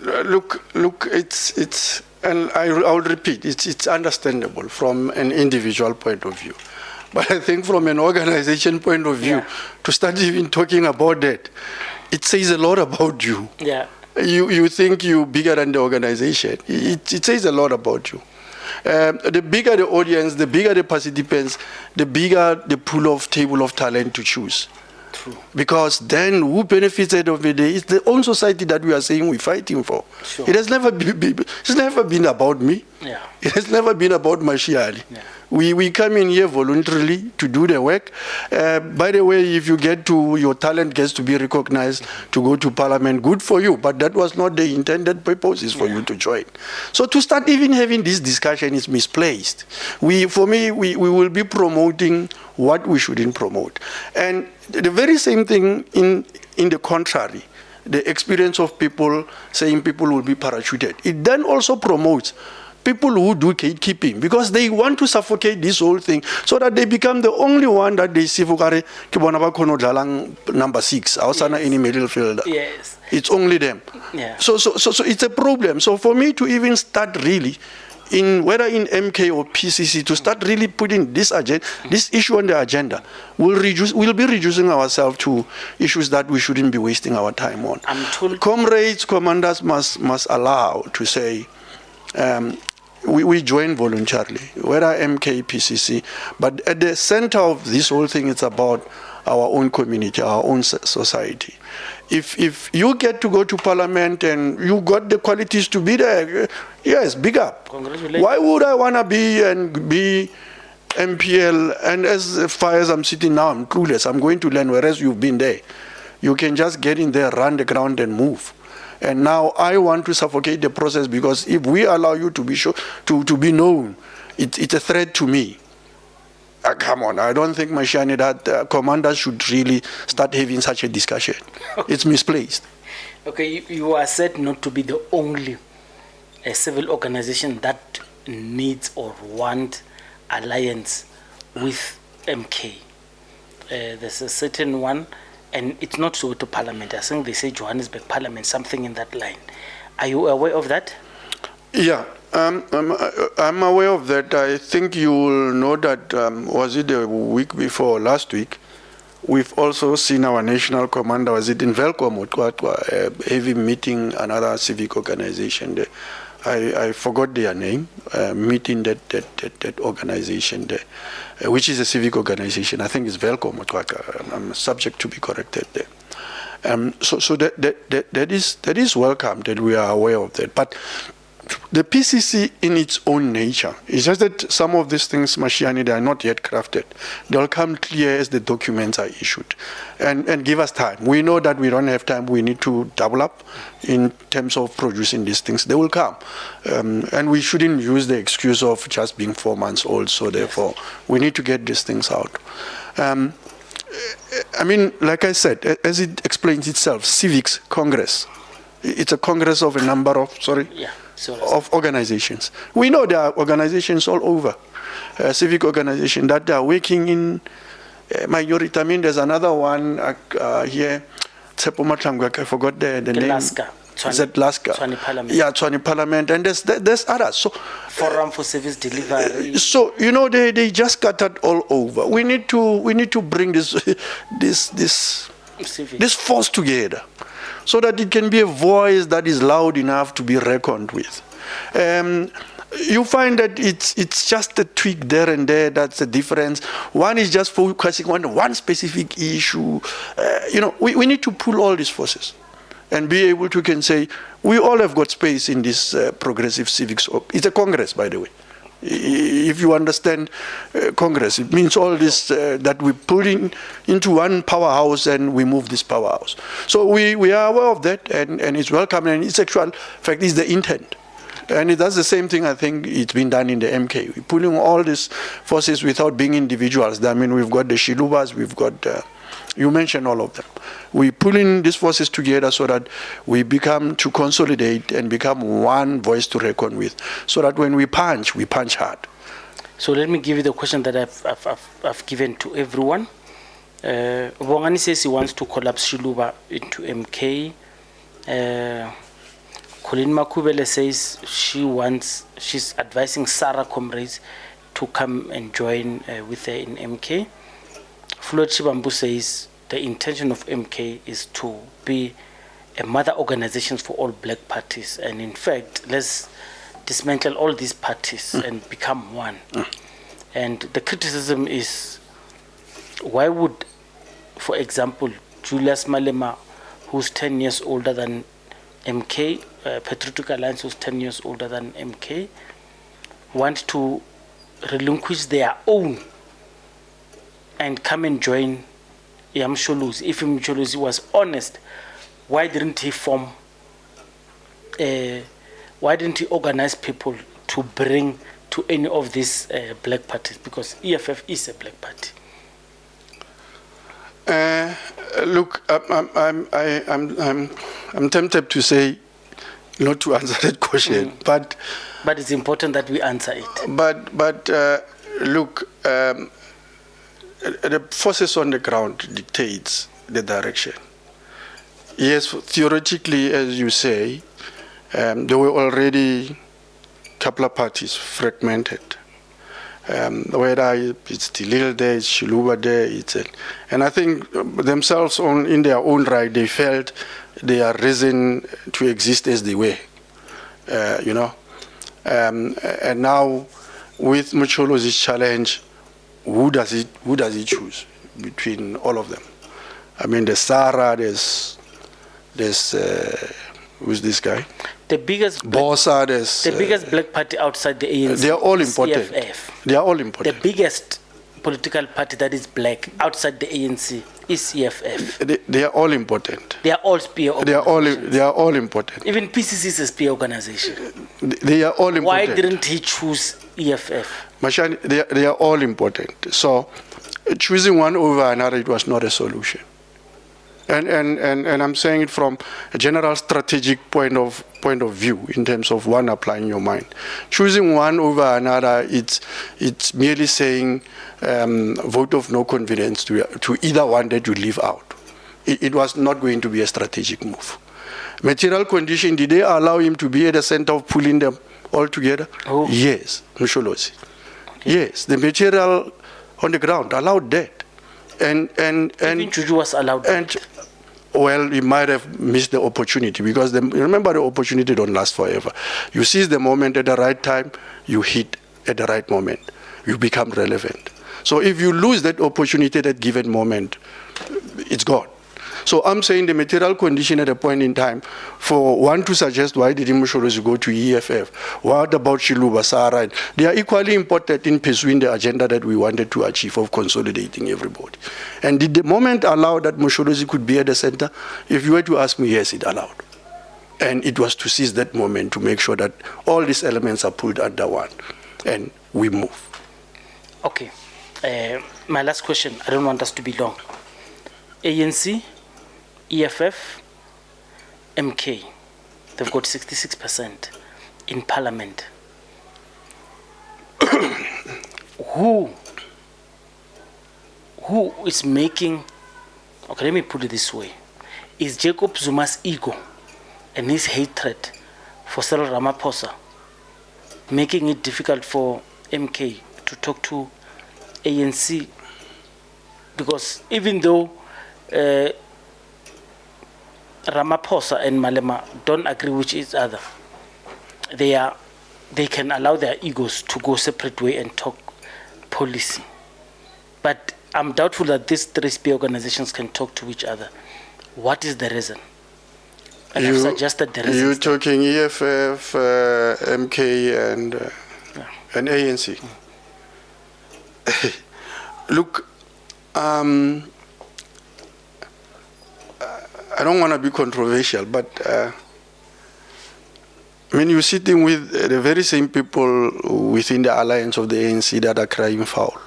Look, it's, and I'll repeat, it's understandable from an individual point of view. But I think from an organization point of view, to start even talking about that, it says a lot about you. Yeah. You think you're bigger than the organization. It says a lot about you. The bigger the audience, the bigger the participants, the bigger the pool of table of talent to choose. True. Because then who benefits out of it is the own society that we are saying we're fighting for. Sure. It has never been about me. Yeah. It has never been about Mashiali. Yeah. We come in here voluntarily to do the work. By the way, if you your talent gets to be recognized to go to parliament, good for you. But that was not the intended purpose, is for you to join. So to start even having this discussion is misplaced. For me, we will be promoting what we shouldn't promote. And the very same thing in the contrary, the experience of people saying people will be parachuted. It then also promotes people who do gatekeeping, because they want to suffocate this whole thing so that they become the only one that they see number 6 outside any middle fielder. Yes. It's only them. Yeah. So it's a problem. So for me to even start really whether in MK or PCC, to start really putting this issue on the agenda, we'll be reducing ourselves to issues that we shouldn't be wasting our time on. Comrades, commanders must allow to say, we join voluntarily, whether MK, PCC, but at the center of this whole thing, it's about our own community, our own society. If you get to go to parliament and you got the qualities to be there, yes, big up. Congratulations. Why would I want to be MPL? And as far as I'm sitting now, I'm clueless. I'm going to learn, whereas you've been there. You can just get in there, run the ground and move. And now I want to suffocate the process, because if we allow you to be to be known, it's a threat to me. Come on, I don't think, Mashani, that commanders should really start having such a discussion. It's misplaced. Okay, you are said not to be the only civil organization that needs or want alliance with MK. There's a certain one, and it's not so to Parliament. I think they say Johannesburg Parliament, something in that line. Are you aware of that? Yeah, I'm aware of that. I think you will know that, was it the week before last week, we've also seen our national commander, was it in Velcom, having meeting another civic organization there. I forgot their name, meeting that organization there, which is a civic organization. I think it's Velcom. I'm subject to be corrected there. So that is welcome that we are aware of that. But the PCC in its own nature, it's just that some of these things, Mashiani, they are not yet crafted. They'll come clear as the documents are issued. And give us time. We know that we don't have time. We need to double up in terms of producing these things. They will come. And we shouldn't use the excuse of just being 4 months old. So therefore, we need to get these things out. I mean, like I said, as it explains itself, Civics Congress. It's a congress of a number of, of organizations. We know there are organizations all over, civic organizations that are working in minority. I mean, there's another one here, I forgot the name. Laska. Is it Laska? Tshwane Parliament. Yeah, Tshwane Parliament, and there's others. So, Forum for Service Delivery. So they just scattered all over. We need to bring this force together, so that it can be a voice that is loud enough to be reckoned with. You find that it's just a tweak there and there. That's the difference. One is just focusing on one specific issue. We need to pull all these forces and be able to can say, we all have got space in this progressive civics. It's a congress, by the way. If you understand Congress, it means all this that we put into one powerhouse and we move this powerhouse. So we are aware of that, and it's welcome, and it's actual fact is the intent. And it does the same thing, I think it's been done in the MK. We're pulling all these forces without being individuals. I mean, we've got the Shilubas, we've got, you mentioned all of them. We're pulling these forces together so that we become to consolidate and become one voice to reckon with, so that when we punch hard. So let me give you the question that I've given to everyone. Bongani says he wants to collapse Shiluba into MK. Colleen Makubele says she's advising Sarah comrades to come and join with her in MK. Floyd Chibambu says the intention of MK is to be a mother organization for all black parties, and in fact, let's dismantle all these parties and become one. And the criticism is, why would, for example, Julius Malema, who's 10 years older than MK, Patriotic Alliance, who's 10 years older than MK, want to relinquish their own and come and join Msholozi? If Msholozi was honest, why didn't he organize people to bring to any of these black parties? Because EFF is a black party. Look, I'm tempted to say not to answer that question, but it's important that we answer it. But look, the forces on the ground dictates the direction. Yes, theoretically, as you say, there were already a couple of parties fragmented. Whether it's Tilil there, it's Shiluba there, and I think themselves in their own right, they felt they are reason to exist as they were, and now with Mcholozi's challenge, who does he choose between all of them? I mean, there's Sarah, there's who's this guy? The biggest Bosa, there's the biggest black party outside the ANC. They are all important. EFF. They are all important. The biggest political party that is black outside the ANC is EFF. They are all important. They are all spear organizations. They are all important. Even PCC is a spear organization. They are all important. Why didn't he choose EFF? Mashani, they are all important. So choosing one over another, it was not a solution. And I'm saying it from a general strategic point of view, in terms of one applying your mind. Choosing one over another, it's merely saying vote of no confidence to either one that you leave out. It was not going to be a strategic move. Material condition, did they allow him to be at the center of pulling them all together? Oh. Yes, Msholozi. Okay. Yes, the material on the ground allowed that. Even Juju was allowed. And well, he might have missed the opportunity because remember, the opportunity don't last forever. You seize the moment at the right time, you hit at the right moment, you become relevant. So if you lose that opportunity at that given moment, it's gone. So I'm saying the material condition at a point in time, for one to suggest why did Msholozi go to EFF, what about Shiluba, Sarah, they are equally important in pursuing the agenda that we wanted to achieve of consolidating everybody. And did the moment allow that Msholozi could be at the center? If you were to ask me, yes, it allowed. And it was to seize that moment to make sure that all these elements are pulled under one and we move. Okay. My last question, I don't want us to be long. ANC, EFF, MK, they've got 66% in parliament. Who is making, okay, let me put it this way. Is Jacob Zuma's ego and his hatred for Cyril Ramaphosa making it difficult for MK to talk to ANC? Because even though Ramaphosa and Malema don't agree with each other, they can allow their egos to go separate way and talk policy. But I'm doubtful that these three spear organizations can talk to each other. What is the reason? And I've suggested the reason. You're talking EFF, MK, and ANC. Look, I don't want to be controversial, but when you're sitting with the very same people within the alliance of the ANC that are crying foul,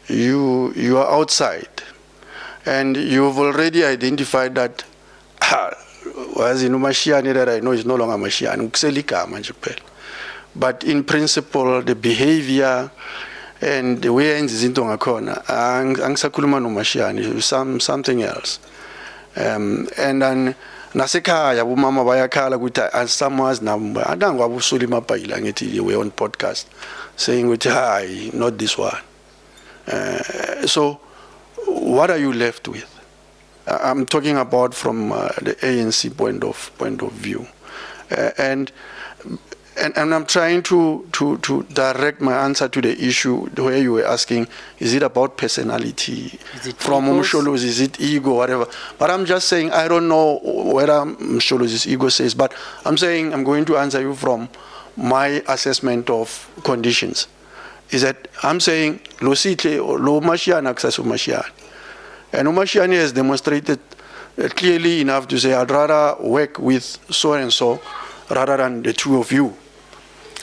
you are outside, and you've already identified that as in Mashiani that I know is no longer Mashiani, but in principle the behavior and the way into something else. And then nasekhaya umama bayakhala ukuthi asamazi nabo adanga wabusula imapayila ngithi we on podcast saying ukuthi hi, not this one. So what are you left with? I'm talking about from the ANC point of view, and I'm trying to direct my answer to the issue where you were asking, is it about personality? Is it from Msholozi, is it ego, whatever? But I'm just saying, I don't know whether Msholozi's ego says, but I'm saying I'm going to answer you from my assessment of conditions. Is that I'm saying, lo sitle, lo Mashiane access to Mashiane. And Mashiane has demonstrated clearly enough to say, I'd rather work with so and so rather than the two of you.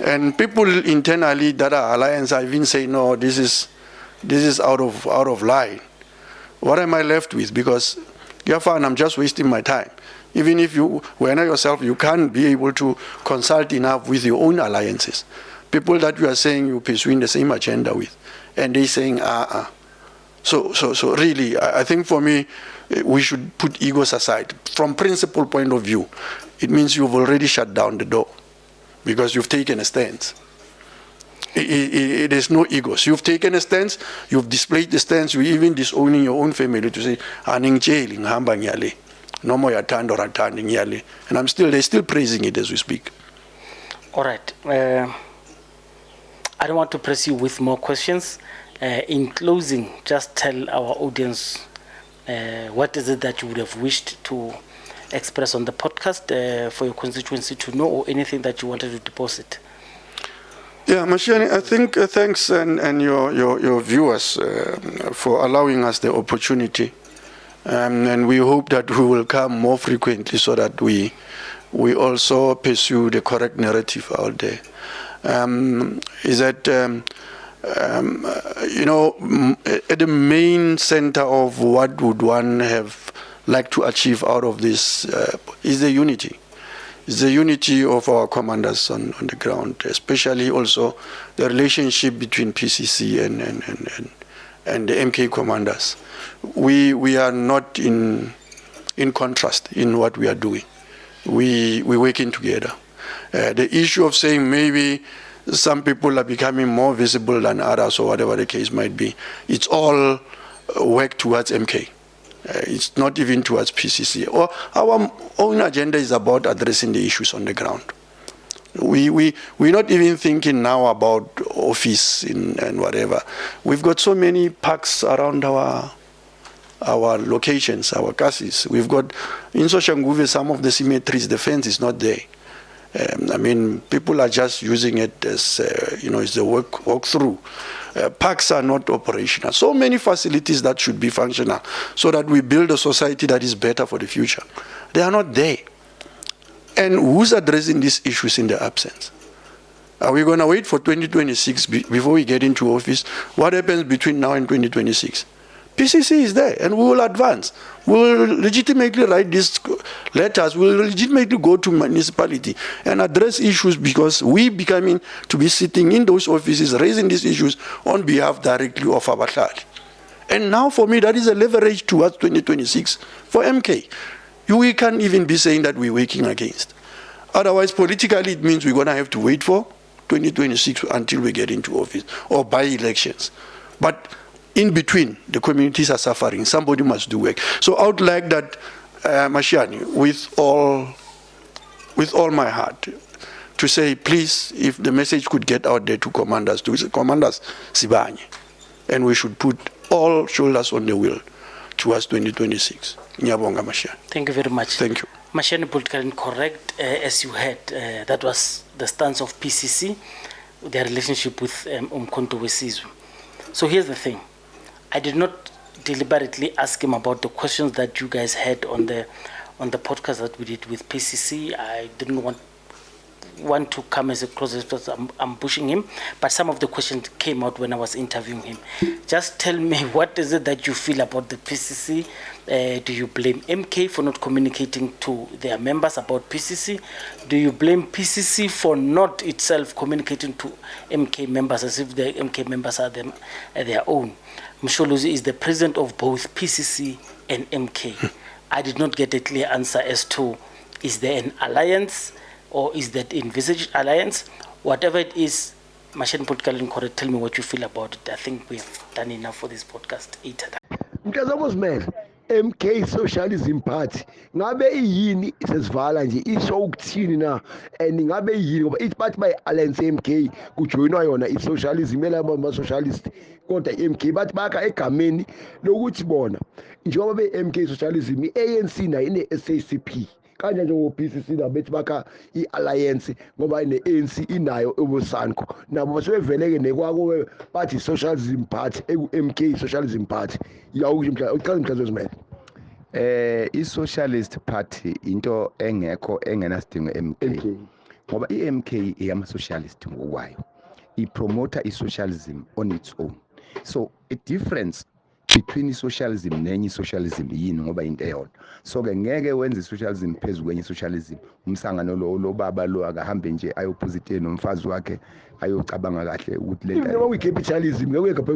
And people internally that are alliance have even say, no, this is out of line. What am I left with? Because you're fine, I'm just wasting my time. Even if you were not yourself, you can't be able to consult enough with your own alliances. People that you are saying you're pursuing the same agenda with, and they saying, So really, I think for me, we should put egos aside. From principle point of view, it means you've already shut down the door because you've taken a stance. It is no egos. You've taken a stance, you've displayed the stance, you're even disowning your own family to say, no more yatando or attending yali. And they're still praising it as we speak. All right. I don't want to press you with more questions. In closing, just tell our audience what is it that you would have wished to express on the podcast for your constituency to know, or anything that you wanted to deposit. Yeah, Mashiane, I think thanks and your viewers for allowing us the opportunity. And we hope that we will come more frequently so that we also pursue the correct narrative out there. Is that, at the main center of what would one have liked to achieve out of this is the unity. It's the unity of our commanders on the ground, especially also the relationship between PCC and the MK commanders. We are not in contrast in what we are doing. We're working together. The issue of saying maybe some people are becoming more visible than others or whatever the case might be, it's all work towards MK. It's not even towards PCC. Or our own agenda is about addressing the issues on the ground. We're not even thinking now about office and whatever. We've got so many parks around our locations, our castles. We've got in Soshanguve some of the cemeteries, the fence is not there. I mean, people are just using it as it's a walk through. Parks are not operational. So many facilities that should be functional so that we build a society that is better for the future. They are not there. And who's addressing these issues in the absence? Are we going to wait for 2026 before we get into office? What happens between now and 2026? PCC is there, and we will advance. We will legitimately write these letters. We will legitimately go to municipality and address issues, because we becoming to be sitting in those offices, raising these issues on behalf directly of our child. And now, for me, that is a leverage towards 2026 for MK. We can't even be saying that we're working against. Otherwise, politically, it means we're going to have to wait for 2026 until we get into office or by elections. But in between, the communities are suffering. Somebody must do work. So I would like that, Mashiane, with all my heart, to say, please, if the message could get out there to commanders, Sibanye, and we should put all shoulders on the wheel towards 2026. Ngiyabonga, Mashiane. Thank you very much. Thank you. Mashiane, politically incorrect, as you heard, that was the stance of PCC, their relationship with Umkhonto weSizwe. So here's the thing. I did not deliberately ask him about the questions that you guys had on the podcast that we did with PCC. I didn't want to come as a close because I'm pushing him, but some of the questions came out when I was interviewing him. Just tell me, what is it that you feel about the PCC? Do you blame MK for not communicating to their members about PCC? Do you blame PCC for not itself communicating to MK members as if the MK members are their own? Msholozi is the president of both PCC and MK. I did not get a clear answer as to, is there an alliance or is that envisaged alliance? Whatever it is, Mashiane, politically incorrect, tell me what you feel about it. I think we have done enough for this podcast. Mntazamos man, MK Socialism Party ngabe iyini sesivala nje isho ukuthini na, and ngabe iyini ngoba ithi bathi by alliance MK kujoyinwa yona i-socialism elaba ama-socialist, kodwa MK bathi bakha egameni lokuthi bona njengoba be-MK Socialism i-ANC nayo ine-SACP kanje njengo-PCC nabo bethi bakha i-alliance ngoba ne-ANC inayo ebu-SANCO, nabo basebeveleke nekwako bathi socialism party eku-MK Socialism Party. Uchaza Mhlazozimele. I-Socialist Party into engekho engenasidingo MK ngoba i-MK iyama-socialist ngokwayo, ipromota i-socialism on its own. So a difference between i-socialism nenye i-socialism yini ngoba into eyodwa. So ke ngeke wenze i-socialism phezu kwenye i-socialism. Umsangano lo baba lo akahambe nje ayophosite nomfazi wakhe ayocabanga kahle ukuthi le nto we-capitalism ngeke ngaphe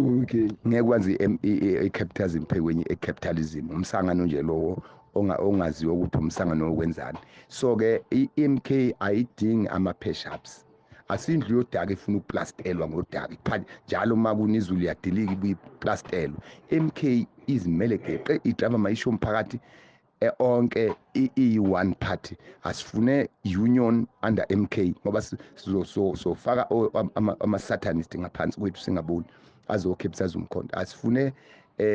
ngeke kwanze i-capitalism phezu kwenye i-capitalism. Umsangano nje lowo ongaziwa ukuthi umsangano okwenzani. So ke i-MK ayidingi ama-push-ups. Asindlu yodaka ifuna ukuplastelwa ngodaka phansi njalo uma kunizulu yadilika ibuyiplastelwa. MK izimele geqe idrama mayisho umphakathi onke i-one party. Asifune union under MK ngoba sofaka ama-satanist ngaphansi kwethu singaboni azokhepsaza umkhonto. Asifune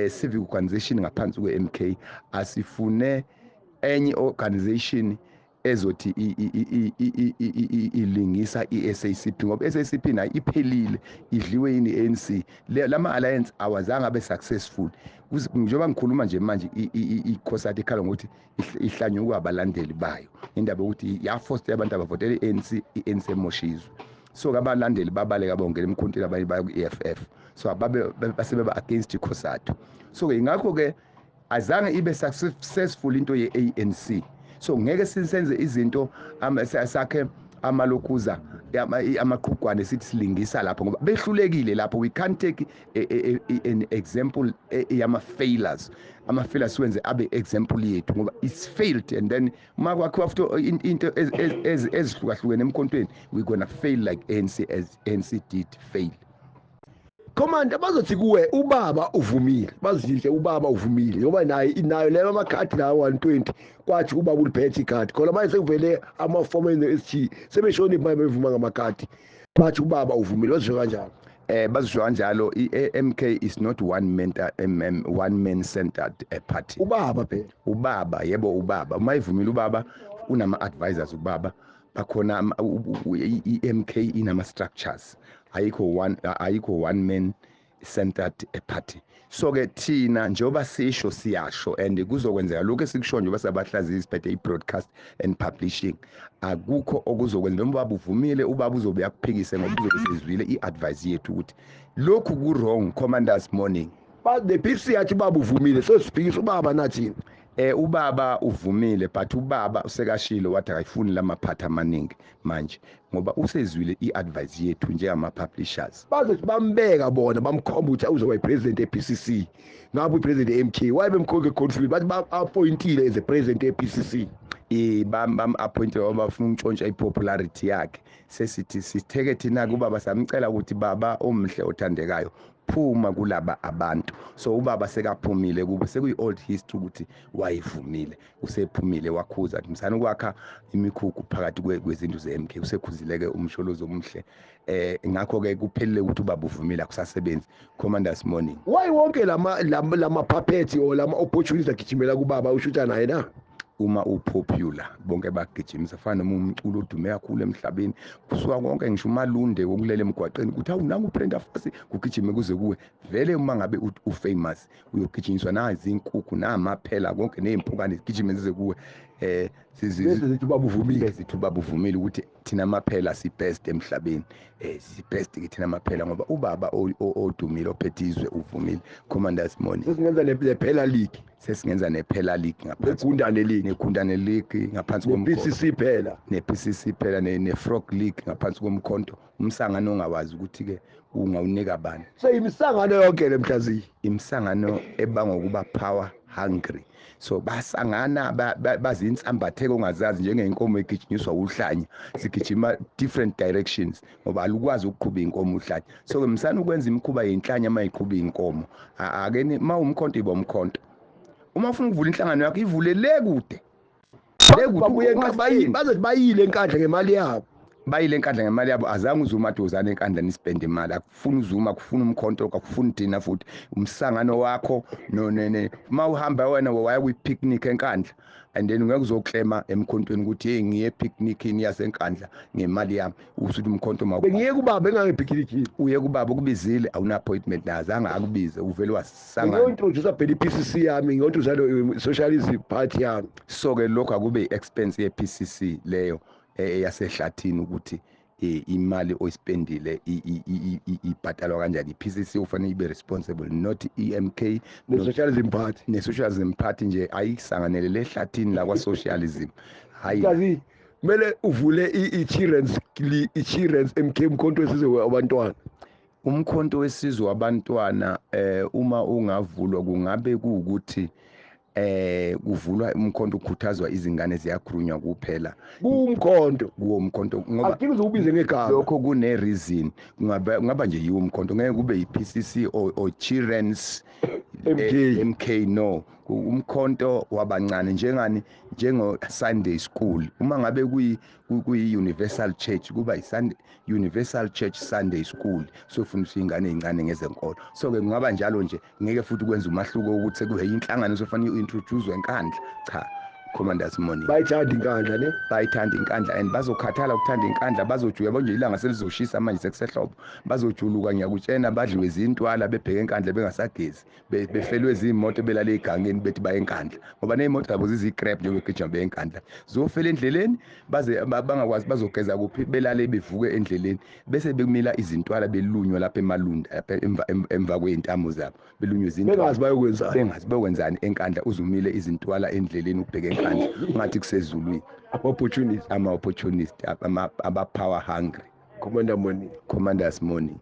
civic organization ngaphansi kwe-MK. Asifune enye organization ezothi ilingisa i-SACP ngoba i-SACP nayo iphelile, idliwe yini i-ANC. Lama alliance awazange abe successful. Njengoba ngikhuluma nje manje ikhosati ikhala ngokuthi ihlanywe kwabalandeli bayo indaba ukuthi yaforce abantu abavotela i-ANC, i-ANC emoshizwe. So abalandeli babaleka bongela emkhontweni abanye baya ku-EFF, so basebeba against ikhosati. So ke ingakho ke azange ibe successful into ye-ANC. So ngeke sisenze izinto sakhe amalokuza amaqhugwane sithi silingisa lapho ngoba behlulekile lapho. We can't take an example yama-failures. Ama-failures wenze abe example yethu ngoba it's failed, and then uma kwakho after into ezihlukahlukene emkhontweni we're gonna fail like ANC as ANC did fail. Commander bazothi kuwe ubaba uvumile bazithe ubaba uvumile ngoba nayo leyo amakhadi la 120 kwathi ubaba uliphethe ikhadi khona manje sekuvele amafomu eSG sebeshona imali bevuma ngamakhadi bathi ubaba uvumile bazisho kanjalo bazisho kanjalo i-MK is not one man centered party. ubaba phela Ubaba yebo ubaba uma ivumile ubaba unama advisors ubaba bakhona i-MK inama structures ayikho one man centered party. So ke thina njengoba sisho siyasho and kuzokwenzeka lokho esikusho njengoba sabahlaziyi siphethe i-broadcast and publishing akukho okuzokwenza noma ubaba uvumile ubaba uzobe yakuphikise ngoba uzobe sezwile i-advice yethu ukuthi lokhu ku wrong commanders morning. but the PC yathi ubaba uvumile so siphikisa ubaba nathini ubaba uvumile but ubaba usekashilo wathi akayifuni lamaphatha amaningi manje ngoba usezwile i-advice yethu njengama publishers bazothi bambeka bona bamkhomba ukuthi uzoba ipresident ePCC ngabe upresident eMK why bemkhonke conflict bathi ba-appointile as a president ePCC bam appointed ngoba bafuna ukutshontsha ipopularity yakhe sesithi sitheke thina kubaba samcela ukuthi baba omhle othandekayo phuma kulaba abantu so ubaba sekaphumile kube sekuyi old history ukuthi wayivumile usephumile wakhuza msana ukwakha imikhukhu phakathi kwezinto zeMK usekhuzileke umsholozo omhle ngakho ke kuphelele ukuthi ubaba uvumile akusasebenzi commanders morning. why wonke lama puppets or lama opportunities agijimela kubaba ushuta naye na uma upopular bonke bagijimisa fana noma umculo odume kakhulu emhlabeni kusuka konke ngisho umalunde wokulela emgwaqeni ukuthi awunanga uPrenda Fasi kugijime kuze kuwe vele uma ngabe ufamous uyogijinyiswa nazi inkukhu namaphela konke nezimpukane zigijime zize kuwe sizithi ubaba uvumile sithi ubaba uvumile ukuthi thina amaphela si best emhlabeni si best ke thina amaphela ngoba ubaba odumile ophethizwe uvumile commanders morning sesingenza nephela league sesingenza nephela league ngaphansi negundane league ngaphansi PCC phela ne-PCC phela ne-frog league ngaphansi komkhonto umsangano ongawazi ukuthi ke ungawunika bani seyimisangano yonke lemhlaziyi imisangano ebanga ukuba power hungry so basangana bazinsambatheke ongazazi njengeinkomo egijinyiswa uhlanya sigijima different directions ngoba alukwazi ukuqhuba inkomo uhlanya so umsana ukwenza imikhuba yenhlanya mayiqhuba inkomo akeni umkhonto iba umkhonto uma ufuna ukuvula inhlangano yakho ivule le kude bazothi bayile enkandla ngemali yabo bayile enkandla ngemali yabo azange uZuma dozana enkandla nispende imali akufuna uZuma akufuna umkhonto akufuna thina futhi umsangano wakho uma uhamba wena waya kwi-picnic enkandla and then ngeke uzoklema emkhontweni ukuthi hey ngiye picnicini yasenkandla ngemali yami usuthi umkhonto bengiye kubaba engangepicnicini uye kubaba kubizile awuna appointment nazange akubize uvele wasangana ngiyointroduce phela iPCC yami ngiyointroduce socialism party yami so ke lokho akube i-expense ye-PCC leyo yasehlathini ukuthi imali oyispendile ibhatalwa kanjani iPCC ufanele ibe responsible not EMK ne-socialism party nje ayisanganele lehlathini la kwa socialism hayi kumele uvule i-children's MK umkhonto wesizwe wabantwana umkhonto wesizwe wabantwana uma ungavulwa kungabe kuukuthi kuvulwa umkhonto ukhuthazwa izingane ziyakhulunywa kuphela umkhonto ngoba akudingi uzubize ngegama lokho kune reason ngaba nje yiwo umkhonto ngeke kube yiPCC or children's MK no umkhonto wabancane njengo Sunday school uma ngabe kuyi universal church kuba universal church Sunday school so fundisa ingane ezincane ngezenkolo so ke kungaba njalo nje ngeke futhi kwenza umahluko ukuthi sekube inhlangano sofanele uintroduce enkandla cha commanders morning bayithanda inkandla and bazokhathala ukuthanda inkandla bazojuya bonje ilanga selizoshisa manje sekusehlobo bazojuluka ngiyakutshena badliwe izintwala bebheke enkandla bengasagezi befelwe izimoto belale egangeni bethi baye enkandla ngoba nezimoto zabo zizicrap nje begijima benkandla zofela endleleni baze bangakwazi bazogeza kuphi belale bevuke endleleni bese bekumila izintwala belunywa lapha emalunda lapha emva kwezintamo zabo belunywa izintwala bengazi bayokwenzani enkandla uzumile izintwala endleleni ubheke ngathi kusezulwini ama opportunist aba power hungry commanders morning